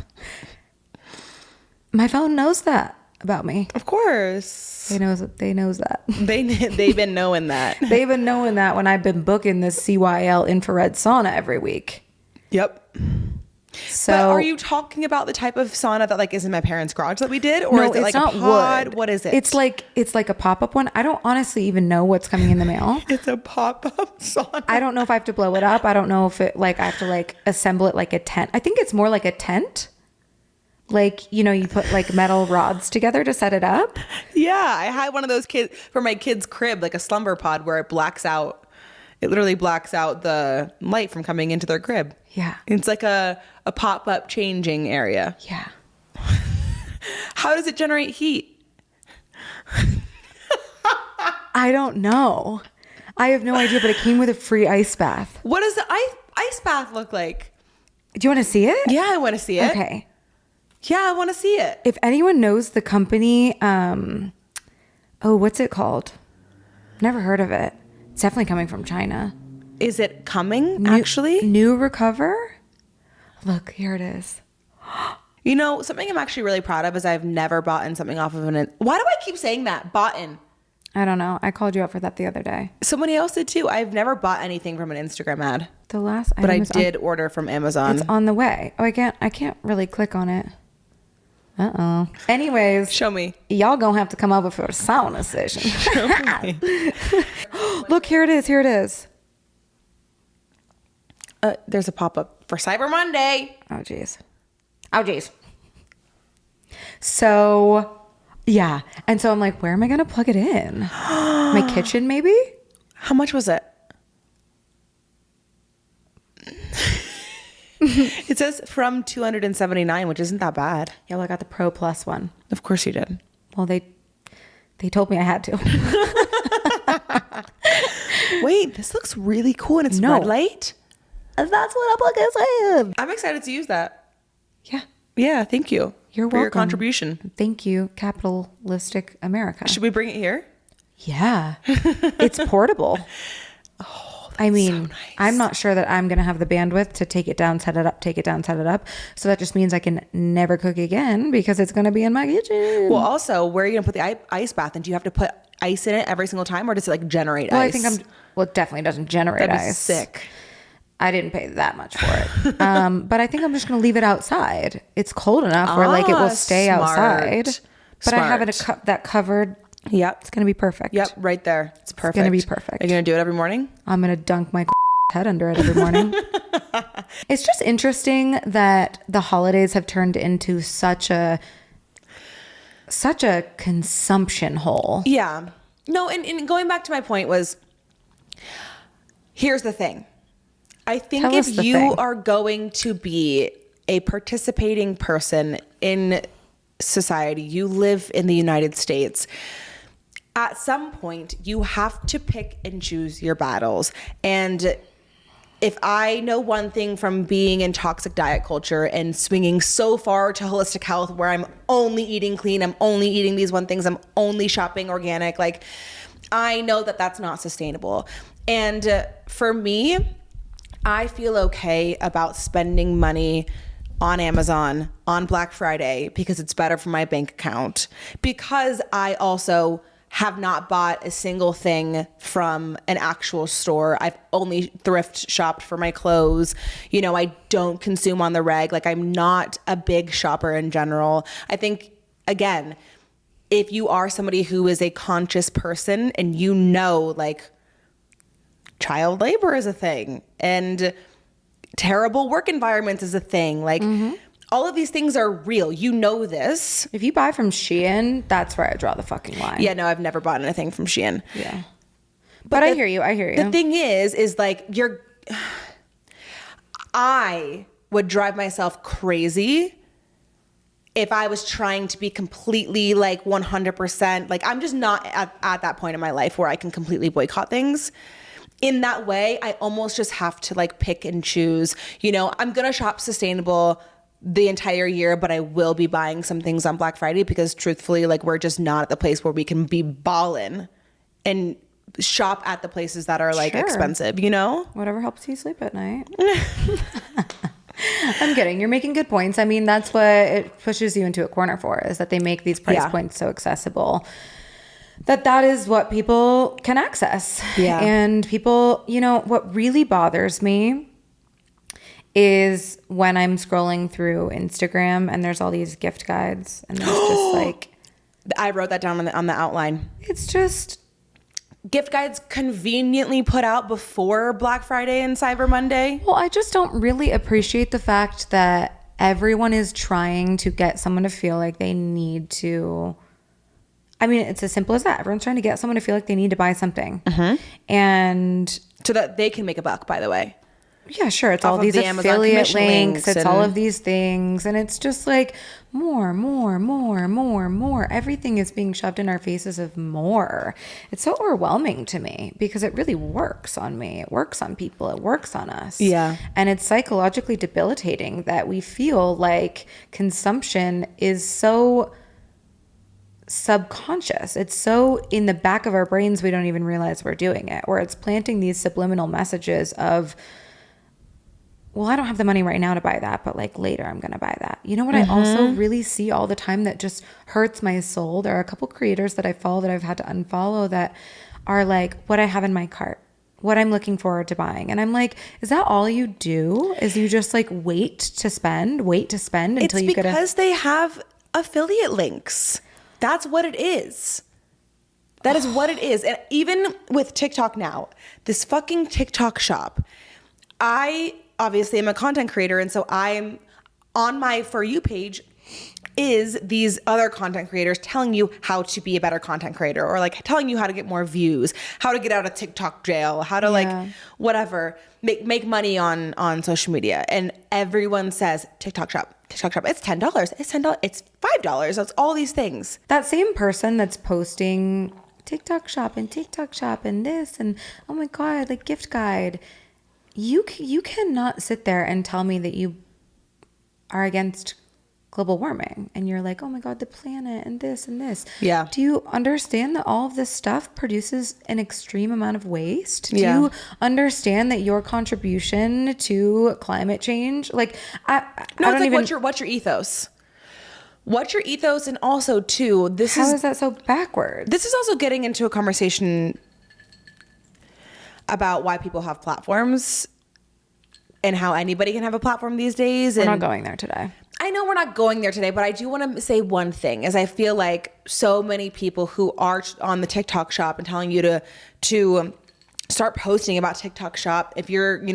My phone knows that about me. Of course. They knows that. They've been knowing that. They've been knowing that when I've been booking this CYL infrared sauna every week. Yep. So but are you talking about the type of sauna that like is in my parents' garage that we did, or no, is it like it's not a pod? wood. What is it? It's like a pop-up one. I don't honestly even know what's coming in the mail. It's a pop-up sauna. I don't know if I have to blow it up. I don't know if I have to assemble it like a tent. I think it's more like a tent. You put like metal rods together to set it up. Yeah, I had one of those kids for my kid's crib, like a slumber pod where it blacks out. It literally blacks out the light from coming into their crib. Yeah. It's like a pop-up changing area. Yeah. How does it generate heat? I don't know. I have no idea, but it came with a free ice bath. What does the ice bath look like? Do you want to see it? Yeah, I want to see it. Okay. Yeah, I want to see it. If anyone knows the company, what's it called? Never heard of it. It's definitely coming from China. Is it coming, actually? New recover? Look, here it is. You know, something I'm actually really proud of is I've never bought in something off of an... Why do I keep saying that? Bought in. I don't know. I called you out for that the other day. Somebody else did too. I've never bought anything from an Instagram ad. The last But I item is did order from Amazon. It's on the way. Oh, I can't really click on it. Uh-oh. Anyways. Show me. Y'all gonna have to come over for a sauna session. Look, here it is. Here it is. There's a pop-up for Cyber Monday. Oh, jeez. Oh, jeez. So, yeah. And so I'm like, where am I going to plug it in? My kitchen, maybe? How much was it? It says from $279, which isn't that bad. Yeah, well, I got the Pro Plus one. Of course you did. Well, they told me I had to. Wait, this looks really cool and it's red light. That's what I'm looking saying. I'm excited to use that. Yeah. Yeah, thank you. You're for your welcome. contribution. Thank you, capitalistic America. Should we bring it here? Yeah. It's portable. Oh, I mean, so nice. I'm not sure that I'm going to have the bandwidth to take it down, set it up, take it down, set it up. So that just means I can never cook again because it's going to be in my kitchen. Well, also, where are you going to put the ice bath? And do you have to put ice in it every single time, or does it like generate ice? It definitely doesn't generate That'd be ice. sick. I didn't pay that much for it. But I think I'm just going to leave it outside. It's cold enough where like it will stay outside. But I have it that covered. Yep. It's going to be perfect. Yep, right there. It's perfect. It's going to be perfect. Are you going to do it every morning? I'm going to dunk my head under it every morning. It's just interesting that the holidays have turned into such a consumption hole. Yeah. No, and going back to my point was, here's the thing. I think if you are going to be a participating person in society, you live in the United States, at some point you have to pick and choose your battles. And if I know one thing from being in toxic diet culture and swinging so far to holistic health where I'm only eating clean, I'm only eating these one things, I'm only shopping organic, like I know that that's not sustainable. And for me, I feel okay about spending money on Amazon on Black Friday because it's better for my bank account, because I also have not bought a single thing from an actual store. I've only thrift shopped for my clothes. You know, I don't consume on the reg. Like, I'm not a big shopper in general. I think, again, if you are somebody who is a conscious person and you know, like, child labor is a thing and terrible work environments is a thing. Like, all of these things are real. You know this. If you buy from Shein, that's where I draw the fucking line. Yeah, no, I've never bought anything from Shein. Yeah. But I hear you. I hear you. The thing is like, I would drive myself crazy if I was trying to be completely like 100%. Like, I'm just not at that point in my life where I can completely boycott things. In that way, I almost just have to like pick and choose. You know, I'm going to shop sustainable the entire year, but I will be buying some things on Black Friday because truthfully, like, we're just not at the place where we can be ballin' and shop at the places that are like expensive, you know? Whatever helps you sleep at night. I'm kidding. You're making good points. I mean, that's what it pushes you into a corner for, is that they make these price points so accessible that is what people can access. Yeah. And people, you know, what really bothers me is when I'm scrolling through Instagram and there's all these gift guides and there's just like, I wrote that down on the outline. It's just gift guides conveniently put out before Black Friday and Cyber Monday. Well, I just don't really appreciate the fact that everyone is trying to get someone to feel like they need to. I mean, it's as simple as that. Everyone's trying to get someone to feel like they need to buy something. And so that they can make a buck, by the way. Yeah, sure. It's all these affiliate links. It's all of these things. And it's just like more. Everything is being shoved in our faces of more. It's so overwhelming to me because it really works on me. It works on people. It works on us. Yeah. And it's psychologically debilitating that we feel like consumption is so subconscious. It's so in the back of our brains we don't even realize we're doing it, where it's planting these subliminal messages of, well, I don't have the money right now to buy that, but like later I'm going to buy that. You know what I also really see all the time that just hurts my soul? There are a couple creators that I follow that I've had to unfollow that are like, what I have in my cart, what I'm looking forward to buying. And I'm like, is that all you do? Is you just like wait to spend until you get because they have affiliate links. That's what it is. That is what it is. And even with TikTok now, this fucking TikTok shop, I obviously am a content creator, and so I'm on my For You page is these other content creators telling you how to be a better content creator, or like telling you how to get more views, how to get out of TikTok jail, how to like whatever, make money on social media. And everyone says TikTok shop, it's $10, it's $10, it's $5, that's all these things. That same person that's posting TikTok shop and this and oh my God, like gift guide. You cannot sit there and tell me that you are against global warming and you're like, oh my God, the planet and this and this. Yeah. Do you understand that all of this stuff produces an extreme amount of waste? Do you understand that your contribution to climate change, like, what's your ethos? What's your ethos? And also too, how is that so backwards? This is also getting into a conversation about why people have platforms and how anybody can have a platform these days. We're not going there today. I know we're not going there today, but I do want to say one thing, is I feel like so many people who are on the TikTok shop and telling you to start posting about TikTok shop. If you're,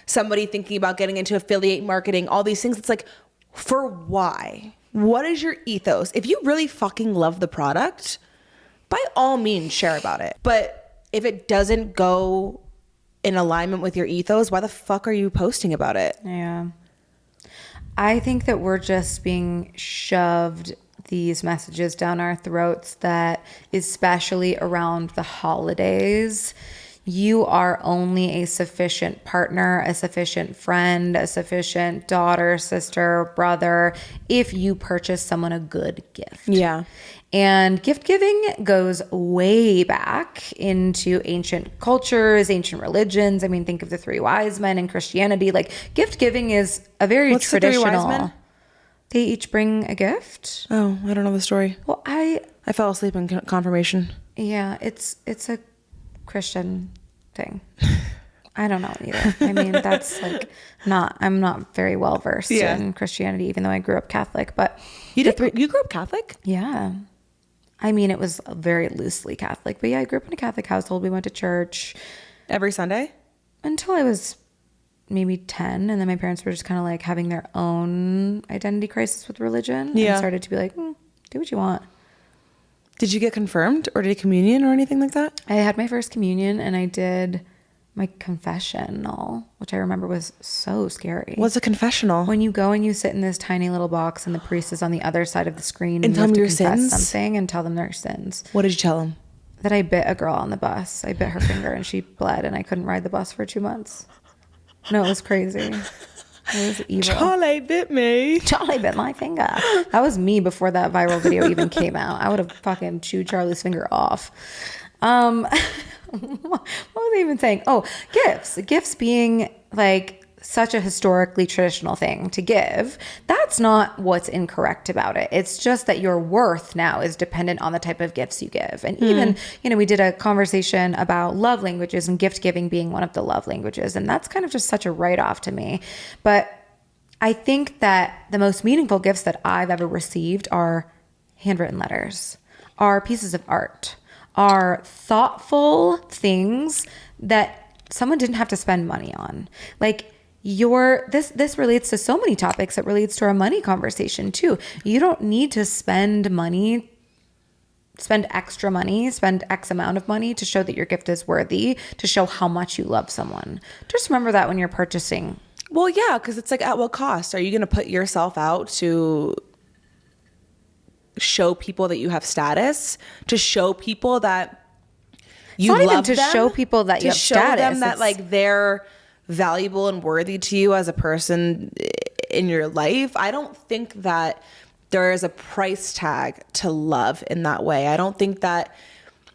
somebody thinking about getting into affiliate marketing, all these things, it's like, for why? What is your ethos? If you really fucking love the product, by all means, share about it. But if it doesn't go in alignment with your ethos, why the fuck are you posting about it? Yeah. I think that we're just being shoved these messages down our throats that, especially around the holidays, you are only a sufficient partner, a sufficient friend, a sufficient daughter, sister, brother, if you purchase someone a good gift. Yeah. And gift giving goes way back into ancient cultures, ancient religions. I mean, think of the three wise men in Christianity. Like, gift giving is a very traditional. The three wise men? They each bring a gift. Oh, I don't know the story. Well, I fell asleep in confirmation. Yeah, it's a Christian thing. I don't know either. I mean, that's like I'm not very well versed in Christianity, even though I grew up Catholic. But you grew up Catholic? Yeah. I mean, it was very loosely Catholic, but yeah, I grew up in a Catholic household. We went to church every Sunday until I was maybe 10. And then my parents were just kind of like having their own identity crisis with religion. Yeah. And started to be like, do what you want. Did you get confirmed or did communion or anything like that? I had my first communion and I did my confessional, which I remember was so scary. What's a confessional? When you go and you sit in this tiny little box and the priest is on the other side of the screen and you have to your confess sins? something and tell them their sins. What did you tell them? That I bit a girl on the bus. I bit her finger and she bled and I couldn't ride the bus for 2 months. No, it was crazy. It was evil. Charlie bit me. Charlie bit my finger. That was me before that viral video even came out. I would have fucking chewed Charlie's finger off. What was I even saying? Oh, gifts. Gifts being like such a historically traditional thing to give. That's not what's incorrect about it. It's just that your worth now is dependent on the type of gifts you give. And even, we did a conversation about love languages and gift giving being one of the love languages. And that's kind of just such a write-off to me. But I think that the most meaningful gifts that I've ever received are handwritten letters, are pieces of art, are thoughtful things that someone didn't have to spend money on. Like this relates to so many topics. It relates to our money conversation too. You don't need to spend extra money, spend X amount of money to show that your gift is worthy, to show how much you love someone. Just remember that when you're purchasing. Well, yeah, because it's like, at what cost? Are you going to put yourself out to show people that you have status, to show people that you love them? It's not even to show people that you have status. To show them that like they're valuable and worthy to you as a person in your life. I don't think that there is a price tag to love in that way. I don't think that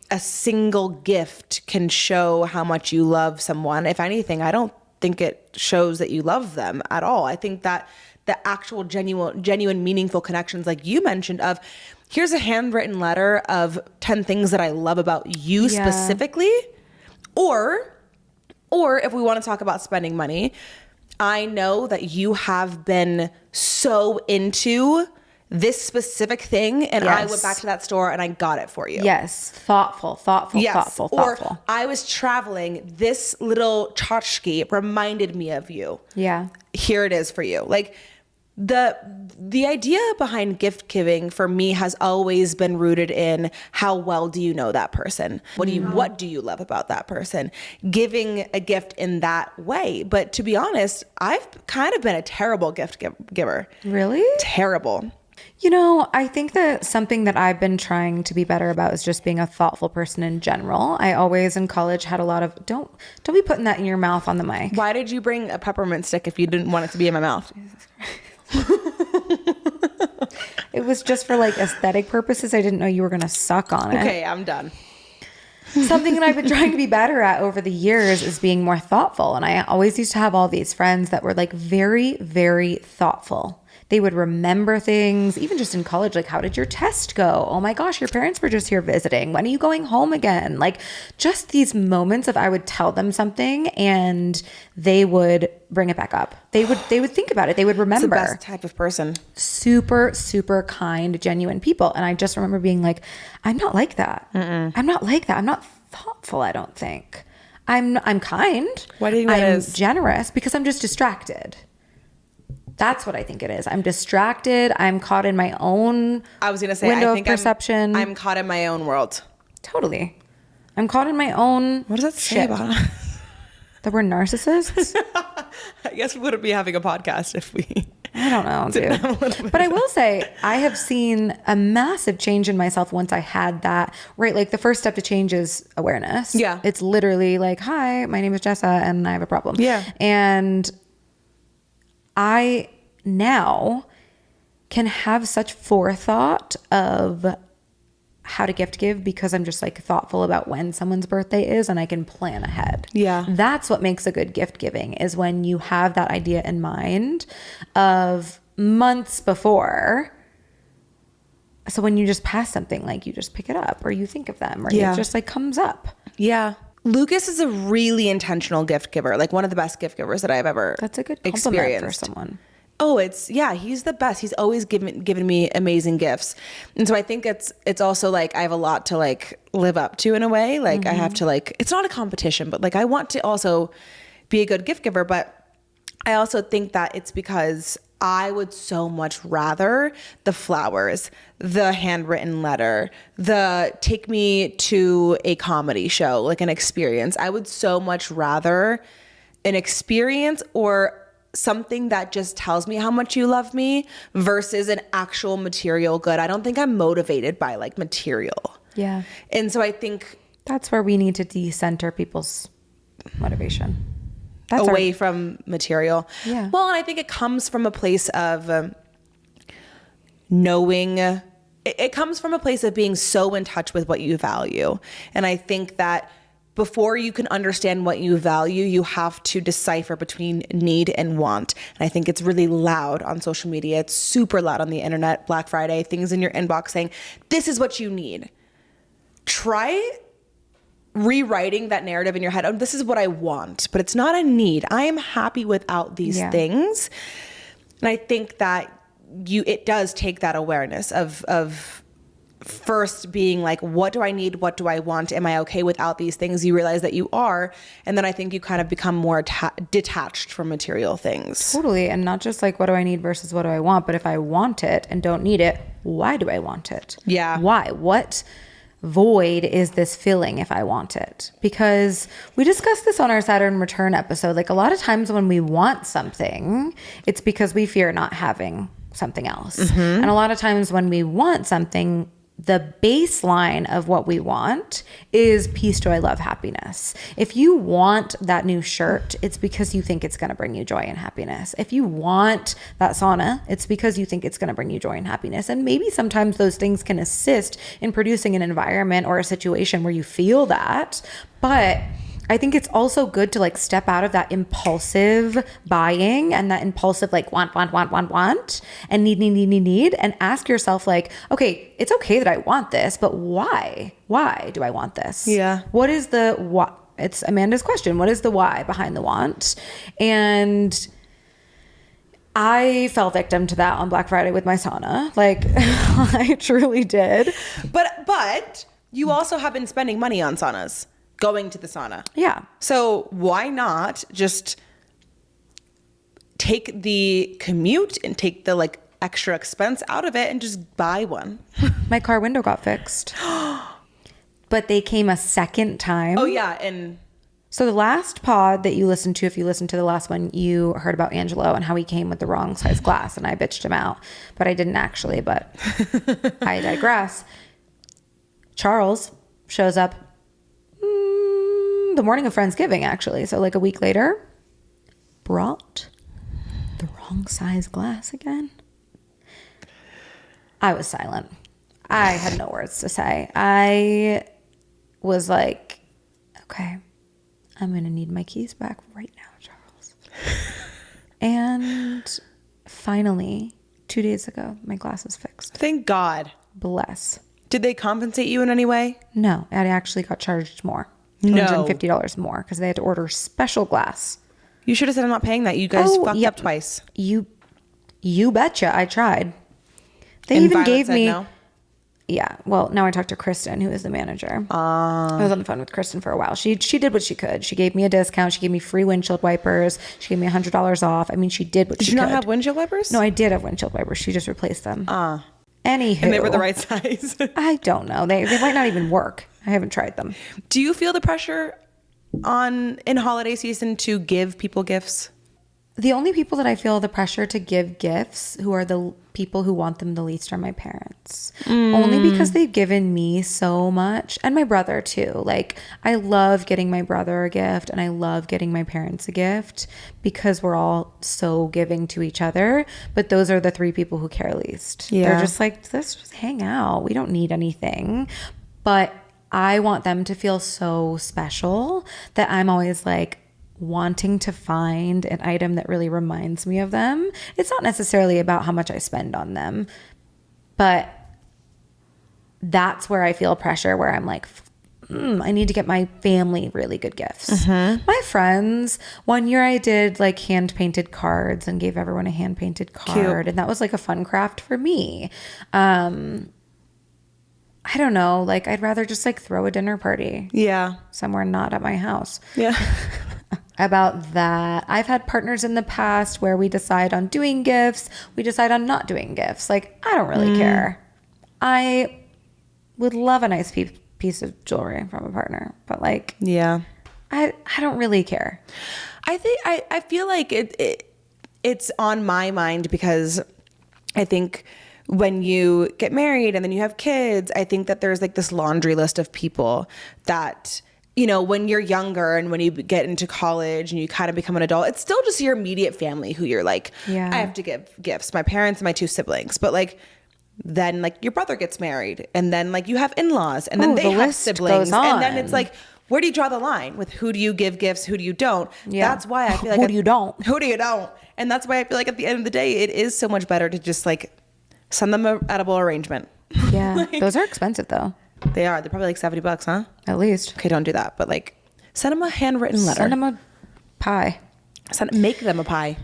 a single gift can show how much you love someone. If anything, I don't think it shows that you love them at all. I think that the actual genuine, meaningful connections, like you mentioned, of here's a handwritten letter of 10 things that I love about you specifically. Or if we want to talk about spending money, I know that you have been so into this specific thing, and I went back to that store and I got it for you. Yes. Thoughtful. Or I was traveling, this little tchotchke reminded me of you. Yeah. Here it is for you. Like the idea behind gift giving for me has always been rooted in how well do you know that person? What do you love about that person? Giving a gift in that way. But to be honest, I've kind of been a terrible gift giver. Really? Terrible. You know, I think that something that I've been trying to be better about is just being a thoughtful person in general. I always in college had a lot of, don't be putting that in your mouth on the mic. Why did you bring a peppermint stick if you didn't want it to be in my mouth? It was just for like aesthetic purposes. I didn't know you were going to suck on it. Okay, I'm done. Something that I've been trying to be better at over the years is being more thoughtful. And I always used to have all these friends that were like very, very thoughtful. They would remember things, even just in college, like, how did your test go? Oh my gosh, your parents were just here visiting. When are you going home again? Like, just these moments of I would tell them something and they would bring it back up. They would think about it. They would remember. It's the best type of person. Super, super kind, genuine people. And I just remember being like, I'm not like that. I'm not like that. I'm not thoughtful, I don't think. I'm kind. Why do you think that is? I'm generous because I'm just distracted. That's what I think it is. I'm distracted. I'm caught in my own window of perception. I'm caught in my own world. Totally. I'm caught in my own What does that say about us? That we're narcissists? I guess we wouldn't be having a podcast if we... I don't know, dude. But I will say, I have seen a massive change in myself once I had that, right? Like the first step to change is awareness. Yeah. It's literally like, hi, my name is Jessa and I have a problem. Yeah. And I now can have such forethought of how to gift give because I'm just like thoughtful about when someone's birthday is and I can plan ahead. Yeah. That's what makes a good gift giving is when you have that idea in mind of months before. So when you just pass something, like you just pick it up or you think of them or it just like comes up. Yeah. Lucas is a really intentional gift giver, like one of the best gift givers that I've ever That's a good compliment experienced. for someone. Oh, he's the best. He's always given me amazing gifts. And so I think it's also like I have a lot to like live up to in a way. Like I have to like, it's not a competition, but like I want to also be a good gift giver. But I also think that it's because I would so much rather the flowers, the handwritten letter, the take me to a comedy show, like an experience. I would so much rather an experience or something that just tells me how much you love me versus an actual material good. I don't think I'm motivated by like material. Yeah. And so I think that's where we need to decenter people's motivation. That's away from material. Yeah. Well, and I think it comes from a place of knowing, it comes from a place of being so in touch with what you value. And I think that before you can understand what you value, you have to decipher between need and want. And I think it's really loud on social media. It's super loud on the internet, Black Friday, things in your inbox saying, this is what you need. Try rewriting that narrative in your head. Oh, this is what I want, but it's not a need. I am happy without these things. And I think that it does take that awareness of first being like, what do I need? What do I want? Am I okay without these things? You realize that you are. And then I think you kind of become more detached from material things. Totally. And not just like, what do I need versus what do I want? But if I want it and don't need it, why do I want it? Yeah. Why? What void is this filling if I want it? Because we discussed this on our Saturn return episode. Like a lot of times when we want something, it's because we fear not having something else. And a lot of times when we want something, the baseline of what we want is peace, joy, love, happiness. If you want that new shirt, it's because you think it's going to bring you joy and happiness. If you want that sauna, it's because you think it's going to bring you joy and happiness. And maybe sometimes those things can assist in producing an environment or a situation where you feel that. But I think it's also good to like step out of that impulsive buying and that impulsive like want, and need, and ask yourself like, okay, it's okay that I want this, but why? Why do I want this? Yeah. What is the why? It's Amanda's question. What is the why behind the want? And I fell victim to that on Black Friday with my sauna. Like I truly did. But you also have been spending money on saunas. Going to the sauna. Yeah. So why not just take the commute and take the like extra expense out of it and just buy one? My car window got fixed. But they came a second time. Oh yeah, and so the last pod that you listened to, if you listened to the last one, you heard about Angelo and how he came with the wrong size glass and I bitched him out. But I didn't actually, but I digress. Charles shows up the morning of Friendsgiving, actually. So like a week later, brought the wrong size glass again. I was silent. I had no words to say. I was like, okay, I'm going to need my keys back right now, Charles. And finally, 2 days ago, my glass is fixed. thank God. Bless. Did they compensate you in any way? No, I actually got charged more. No. $250 more because they had to order special glass. You should have said I'm not paying that. You guys fucked up twice. You betcha. I tried. They And even Violet gave said me. no? Yeah. Well, now I talked to Kristen, who is the manager. I was on the phone with Kristen for a while. She did what she could. She gave me a discount. She gave me free windshield wipers. She gave me $100 off. I mean, she did what she could. Did you not have windshield wipers? No, I did have windshield wipers. She just replaced them. Anywho. And they were the right size. I don't know. They might not even work. I haven't tried them. Do you feel the pressure in holiday season to give people gifts? The only people that I feel the pressure to give gifts, who are the people who want them the least, are my parents. Only because they've given me so much, and my brother too. Like, I love getting my brother a gift and I love getting my parents a gift because we're all so giving to each other. But those are the three people who care least. Yeah. They're just like, let's just hang out. We don't need anything. But I want them to feel so special that I'm always like, wanting to find an item that really reminds me of them. It's not necessarily about how much I spend on them, but that's where I feel pressure, where I'm like, I need to get my family really good gifts. My friends, one year I did like hand painted cards and gave everyone a hand painted card. Cute. And that was like a fun craft for me. I don't know, like I'd rather just like throw a dinner party Yeah. somewhere not at my house. Yeah. About that. I've had partners in the past where we decide on doing gifts, we decide on not doing gifts. Like, I don't really care. I would love a nice piece of jewelry from a partner, but like, Yeah. I don't really care. I feel like it's on my mind because I think when you get married and then you have kids, I think that there's like this laundry list of people that, you know, when you're younger and when you get into college and you kind of become an adult, it's still just your immediate family who you're like, Yeah. I have to give gifts, my parents and my two siblings. But like, then like your brother gets married and then like you have in-laws and then Oh, they the have list siblings. goes And then on. it's like, where do you draw the line with who do you give gifts, who do you don't? Yeah. That's why I feel like Who do you don't? Who do you don't? And that's why I feel like at the end of the day, it is so much better to just like send them an edible arrangement. Yeah. Those are expensive though. They are. They're probably like $70, huh? At least. Okay, don't do that. But like, send them a handwritten letter. Send them a pie. Make them a pie.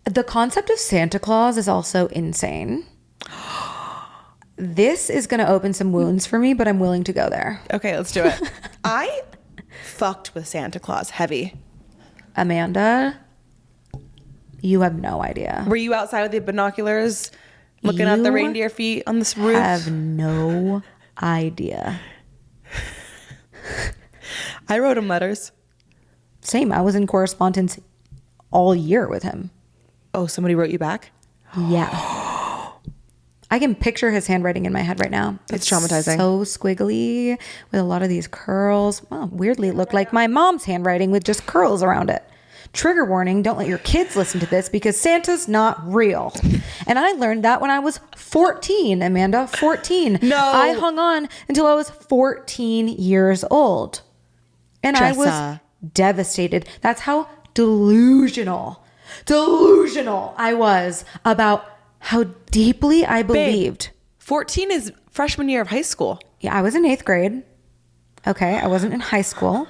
The concept of Santa Claus is also insane. This is going to open some wounds for me, but I'm willing to go there. Okay, let's do it. I fucked with Santa Claus heavy. Amanda, you have no idea. Were you outside with the binoculars looking at the You reindeer feet on this roof? Have no idea. I wrote him letters. Same. I was in correspondence all year with him. Oh, somebody wrote you back? Yeah. I can picture his handwriting in my head right now. It's traumatizing. So squiggly with a lot of these curls. Well, weirdly, it looked like my mom's handwriting with just curls around it. Trigger warning, don't let your kids listen to this because Santa's not real. And I learned that when I was 14, Amanda. 14. No. I hung on until I was 14 years old. And I was Jessa. devastated. That's how delusional I was about how deeply I believed. 14 is freshman year of high school. Yeah, I was in 8th grade. Okay, I wasn't in high school.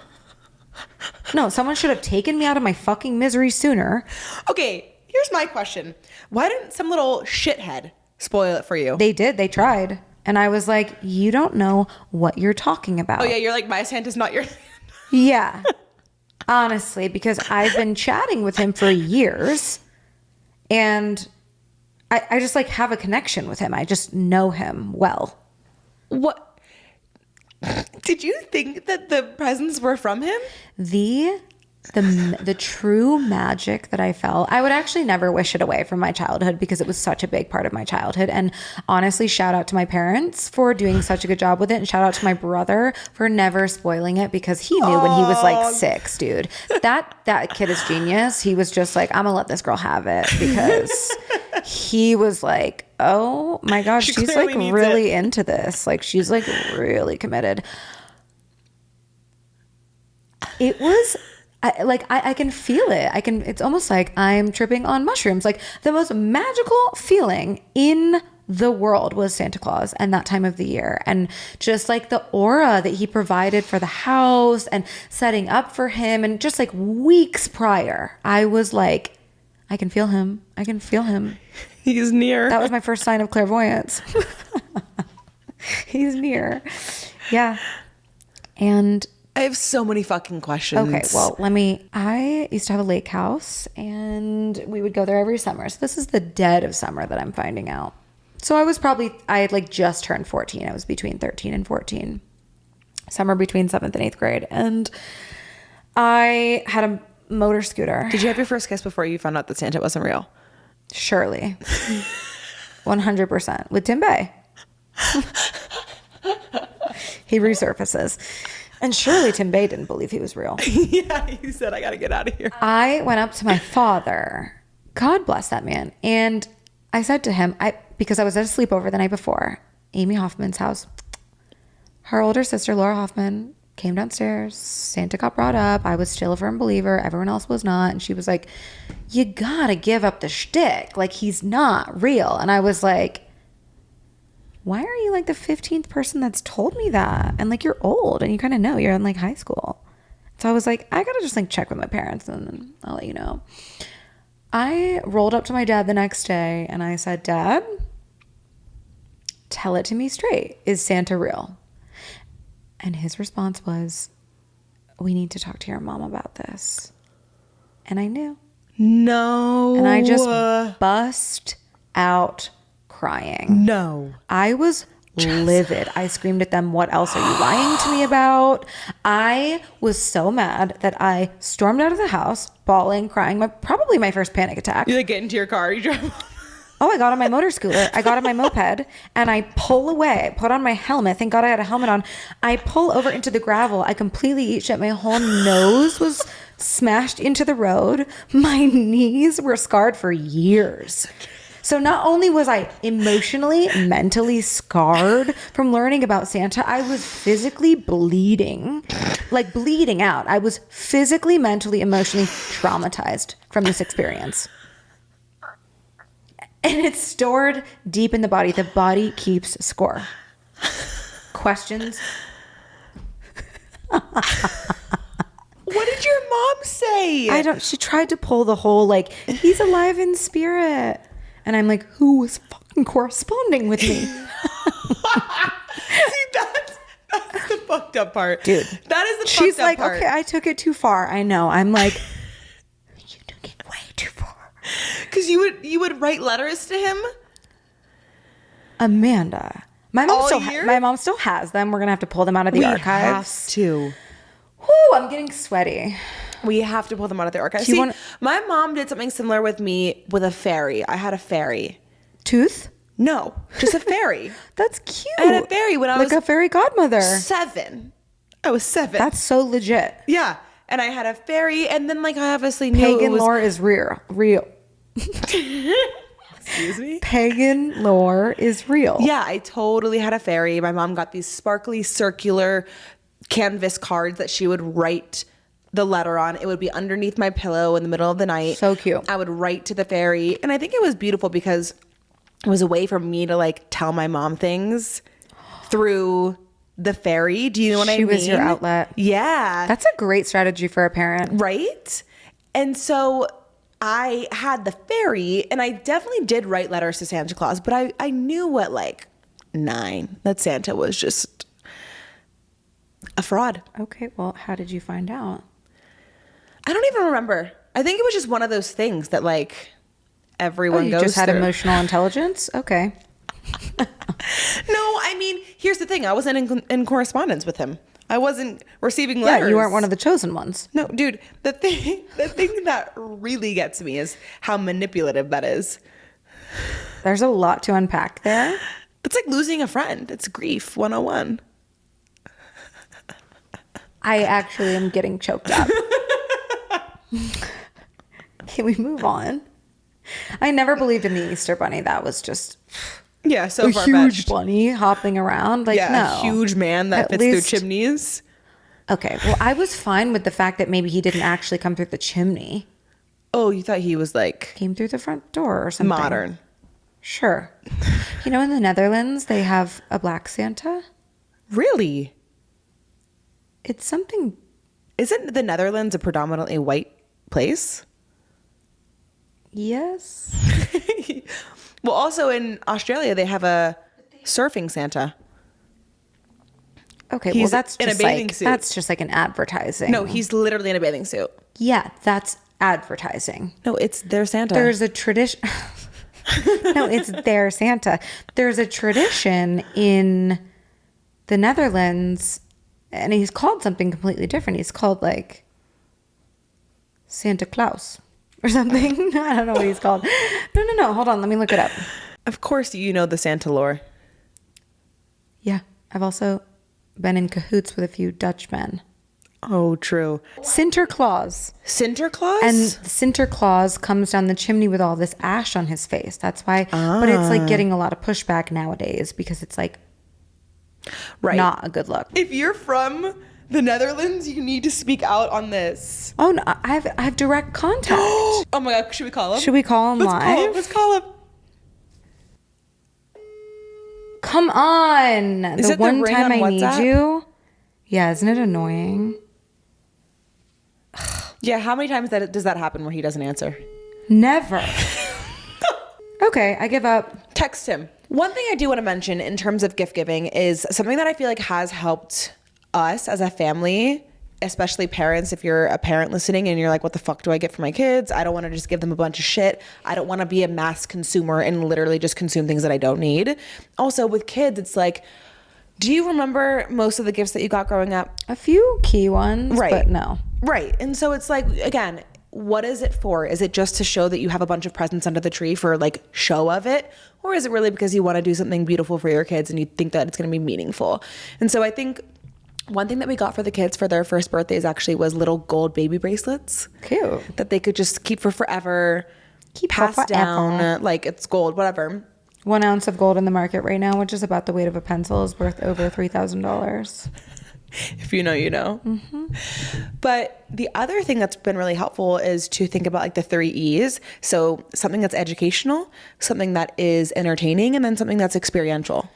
No, someone should have taken me out of my fucking misery sooner. Okay, here's my question. Why didn't some little shithead spoil it for you? They did. They tried. And I was like, you don't know what you're talking about. Oh yeah, you're like, my Santa's not your Santa. Yeah. Honestly, because I've been chatting with him for years and I just like have a connection with him. I just know him well. What? Did you think that the presents were from him? The true magic that I felt, I would actually never wish it away from my childhood because it was such a big part of my childhood. And honestly, shout out to my parents for doing such a good job with it. And shout out to my brother for never spoiling it because he knew when he was like 6, dude. That kid is genius. He was just like, I'm gonna let this girl have it because he was like, oh my gosh, she's like clearly needs really into this. Like she's like really committed. It was... I can feel it. It's almost like I'm tripping on mushrooms. Like the most magical feeling in the world was Santa Claus and that time of the year. And just like the aura that he provided for the house and setting up for him. And just like weeks prior, I was like, I can feel him. I can feel him. He's near. That was my first sign of clairvoyance. He's near. Yeah. And I have so many fucking questions. okay, well, I used to have a lake house and we would go there every summer. So this is the dead of summer that I'm finding out. So I had like just turned 14. I was between 13 and 14. Summer between 7th and 8th grade. And I had a motor scooter. Did you have your first kiss before you found out that Santa wasn't real? Surely. 100%. With Tim Bay. He resurfaces. And surely Tim Bay didn't believe he was real. Yeah, he said, I gotta get out of here. I went up to my father, God bless that man, and I said to him, because I was at a sleepover the night before, Amy Hoffman's house. Her older sister, Laura Hoffman, came downstairs. Santa got brought up. I was still a firm believer. Everyone else was not. And she was like, you gotta give up the shtick. Like, he's not real. And I was like, why are you like the 15th person that's told me that? And like, you're old and you kind of know you're in like high school. So I was like, I gotta just like check with my parents and then I'll let you know. I rolled up to my dad the next day and I said, Dad, tell it to me straight. Is Santa real? And his response was, we need to talk to your mom about this. And I knew. No. And I just bust out crying. No. I was livid. I screamed at them, what else are you lying to me about? I was so mad that I stormed out of the house, bawling, crying, probably my first panic attack. You like get into your car, you drive. Oh, I got on my motor scooter. I got on my moped and I pull away. I put on my helmet. Thank God I had a helmet on. I pull over into the gravel. I completely eat shit. My whole nose was smashed into the road. My knees were scarred for years. So not only was I emotionally, mentally scarred from learning about Santa, I was physically bleeding, like bleeding out. I was physically, mentally, emotionally traumatized from this experience. And it's stored deep in the body. The body keeps score. Questions? What did your mom say? She tried to pull the whole, like, he's alive in spirit. And I'm like, who was fucking corresponding with me? See, that's the fucked up part. Dude. That is the She's fucked up like, part. okay, I took it too far. I know. I'm like, you took it way too far. Because you would write letters to him? Amanda. My mom still has them. We're going to have to pull them out of the archives. Have to. Whew, I'm getting sweaty. We have to pull them out of the archives. Do you See, wanna- my mom did something similar with me with a fairy. I had a fairy. Tooth? No, just a fairy. That's cute. I had a fairy when I was like a fairy godmother. 7. I was 7. That's so legit. Yeah. And I had a fairy, and then like I obviously knew Pagan it was lore is real. Excuse me? Pagan lore is real. Yeah, I totally had a fairy. My mom got these sparkly circular canvas cards that she would write the letter on. It would be underneath my pillow in the middle of the night. So cute. I would write to the fairy, and I think it was beautiful because it was a way for me to like tell my mom things through the fairy. Do you know what I mean? She was your outlet. Yeah. That's a great strategy for a parent. Right? And so I had the fairy, and I definitely did write letters to Santa Claus, but I knew at like 9 that Santa was just a fraud. Okay, well, how did you find out? I don't even remember. I think it was just one of those things that like everyone You goes just had through. emotional intelligence? Okay. No, I mean, here's the thing. I wasn't in correspondence with him. I wasn't receiving Yeah, letters. you weren't one of the chosen ones. No, dude, the thing that really gets me is how manipulative that is. There's a lot to unpack there. It's like losing a friend. It's grief 101. I actually am getting choked up. Can we move on? I never believed in the Easter Bunny. That was just Yeah, so a far huge bunny hopping around. Like, Yeah, no. a huge man that At fits least- through chimneys. Okay, well, I was fine with the fact that maybe he didn't actually come through the chimney. Oh, you thought he was like Came through the front door or something. modern. Sure. You know, in the Netherlands, they have a black Santa. Really? It's something. Isn't the Netherlands a predominantly white place? Yes. Well, also in Australia, they have a surfing Santa. Okay, He's well, that's in a just bathing like suit. that's just like an advertising. No, he's literally in a bathing suit. Yeah, that's advertising. No, it's their Santa. There's a tradition. No, it's their Santa. There's a tradition in the Netherlands, and he's called something completely different. He's called like Santa Claus or something. I don't know what he's called. No. Hold on. Let me look it up. Of course, you know the Santa lore. Yeah. I've also been in cahoots with a few Dutchmen. Oh, true. Sinterklaas. Sinterklaas? And Sinterklaas comes down the chimney with all this ash on his face. That's why. But it's like getting a lot of pushback nowadays because it's like right. not a good look. If you're from the Netherlands, you need to speak out on this. Oh, no, I have direct contact. Oh my God, should we call him? Should we call him live? Let's call him. Come on. Is The it the one ring time on I need WhatsApp? you. Yeah, isn't it annoying? Yeah, how many times does that happen where he doesn't answer? Never. Okay, I give up. Text him. One thing I do want to mention in terms of gift giving is something that I feel like has helped us as a family, especially parents. If you're a parent listening and you're like, what the fuck do I get for my kids? I don't want to just give them a bunch of shit. I don't want to be a mass consumer and literally just consume things that I don't need. Also with kids, it's like, do you remember most of the gifts that you got growing up? A few key ones, Right. but no. Right. And so it's like, again, what is it for? Is it just to show that you have a bunch of presents under the tree for like show of it? Or is it really because you want to do something beautiful for your kids and you think that it's going to be meaningful? And so I think one thing that we got for the kids for their first birthdays actually was little gold baby bracelets. Cute. That they could just keep for forever. Keep for pass forever. down, like it's gold, whatever. 1 ounce of gold in the market right now, which is about the weight of a pencil, is worth over $3,000. If you know, you know. Mm-hmm. But the other thing that's been really helpful is to think about like the 3 E's. So something that's educational, something that is entertaining, and then something that's experiential.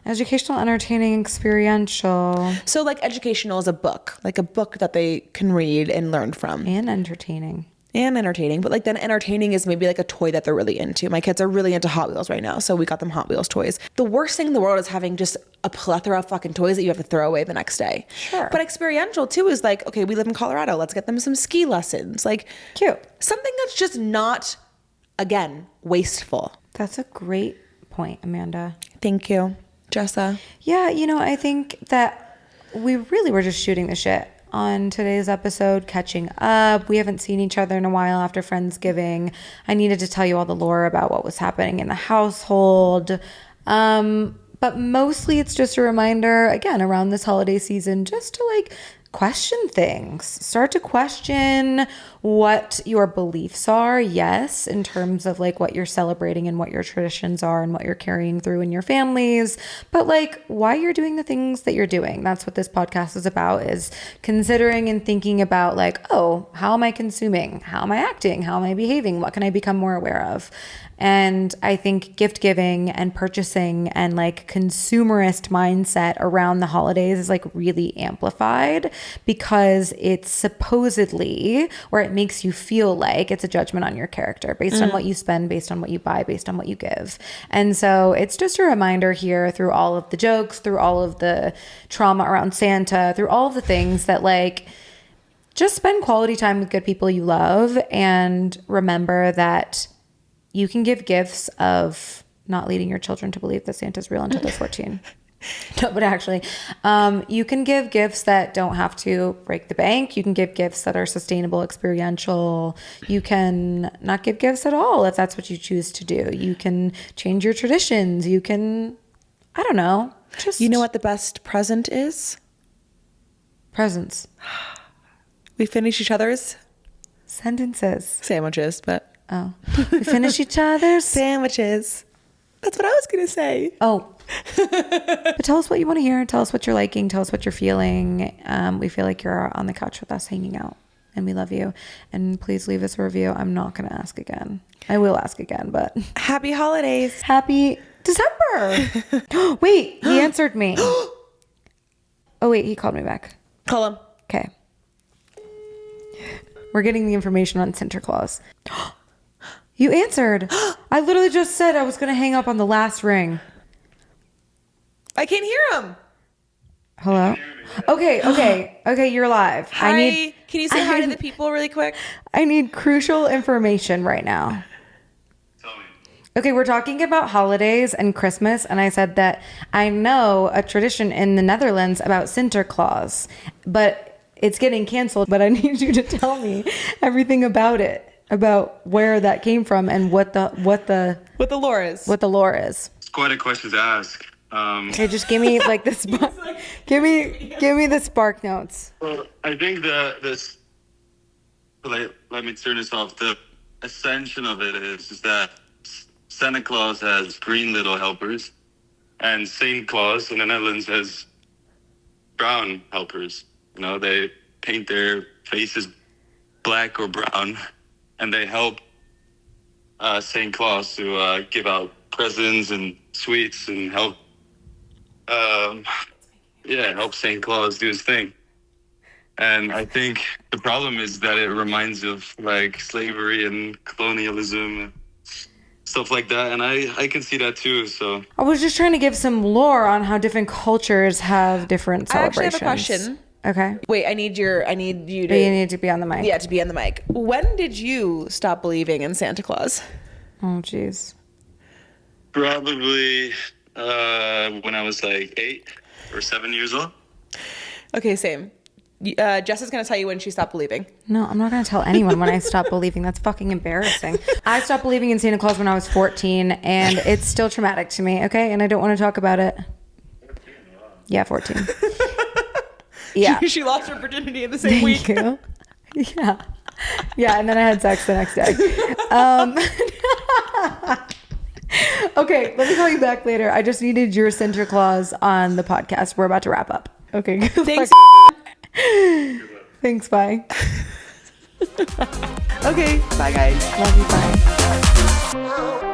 Educational, entertaining, experiential, So like educational is a book, like a book that they can read and learn from. and entertaining. And entertaining. But like then entertaining is maybe like a toy that they're really into. My kids are really into Hot Wheels right now. So we got them Hot Wheels toys. The worst thing in the world is having just a plethora of fucking toys that you have to throw away the next day. Sure. But experiential too is like, okay, we live in Colorado. Let's get them some ski lessons. Like Cute. something that's just not, again, wasteful. That's a great point, Amanda. Thank you, Jessa. Yeah, you know, I think that we really were just shooting the shit on today's episode, catching up. We haven't seen each other in a while after Friendsgiving. I needed to tell you all the lore about what was happening in the household. But mostly it's just a reminder, again, around this holiday season, just to like question things. Start to question what your beliefs are, yes, in terms of like what you're celebrating and what your traditions are and what you're carrying through in your families, but like why you're doing the things that you're doing. That's what this podcast is about, is considering and thinking about like, oh, how am I consuming? How am I acting? How am I behaving? What can I become more aware of? And I think gift giving and purchasing and like consumerist mindset around the holidays is like really amplified because it's supposedly, or it makes you feel like it's a judgment on your character based on what you spend, based on what you buy, based on what you give. And so it's just a reminder here through all of the jokes, through all of the trauma around Santa, through all of the things that like, just spend quality time with good people you love and remember that you can give gifts of not leading your children to believe that Santa's real until they're 14. No, but actually, you can give gifts that don't have to break the bank. You can give gifts that are sustainable, experiential. You can not give gifts at all if that's what you choose to do. You can change your traditions. You can, I don't know. Just, You know what the best present is? Presents. We finish each other's Sentences. sandwiches, but... Oh. We finish each other's Sandwiches. That's what I was going to say. Oh. But tell us what you want to hear. Tell us what you're liking. Tell us what you're feeling. We feel like you're on the couch with us hanging out and we love you. And please leave us a review. I'm not going to ask again. I will ask again, but Happy holidays. happy December. Wait, he answered me. Oh, wait, he called me back. Call him. Okay. We're getting the information on Santa Claus. You answered. I literally just said I was going to hang up on the last ring. I can't hear him. Hello? Okay, you're live. Hi. Can you say hi to the people really quick? I need crucial information right now. Tell me. Okay, we're talking about holidays and Christmas, and I said that I know a tradition in the Netherlands about Sinterklaas, but it's getting canceled, but I need you to tell me everything about it, about where that came from and what the lore is. what the lore is. It's quite a question to ask. Okay, just give me like the spark. Give me the spark notes. Well, I think this. Let me turn this off. The ascension of it is that Santa Claus has green little helpers, and Saint Claus in the Netherlands has brown helpers. You know, they paint their faces black or brown, and they help Saint Claus to give out presents and sweets and help. Help Saint Claus do his thing. And I think the problem is that it reminds of like slavery and colonialism and stuff like that. And I can see that too. So I was just trying to give some lore on how different cultures have different I actually celebrations. have a question. Okay. Wait, I need you to... You need to be on the mic. Yeah, to be on the mic. When did you stop believing in Santa Claus? Oh, jeez. probably when I was like 8 or 7 years old. Okay, same. Jessa's going to tell you when she stopped believing. No, I'm not going to tell anyone when I stopped believing. That's fucking embarrassing. I stopped believing in Santa Claus when I was 14, and it's still traumatic to me, okay? And I don't want to talk about it. 14, wow. Yeah, 14. Yeah. She lost her virginity in the same Thank week. you. Yeah. Yeah, and then I had sex the next day. Okay, let me call you back later. I just needed your Santa Claus on the podcast. We're about to wrap up. Okay. Good Thanks. luck. Thanks, bye. Okay, bye guys. Love you, bye.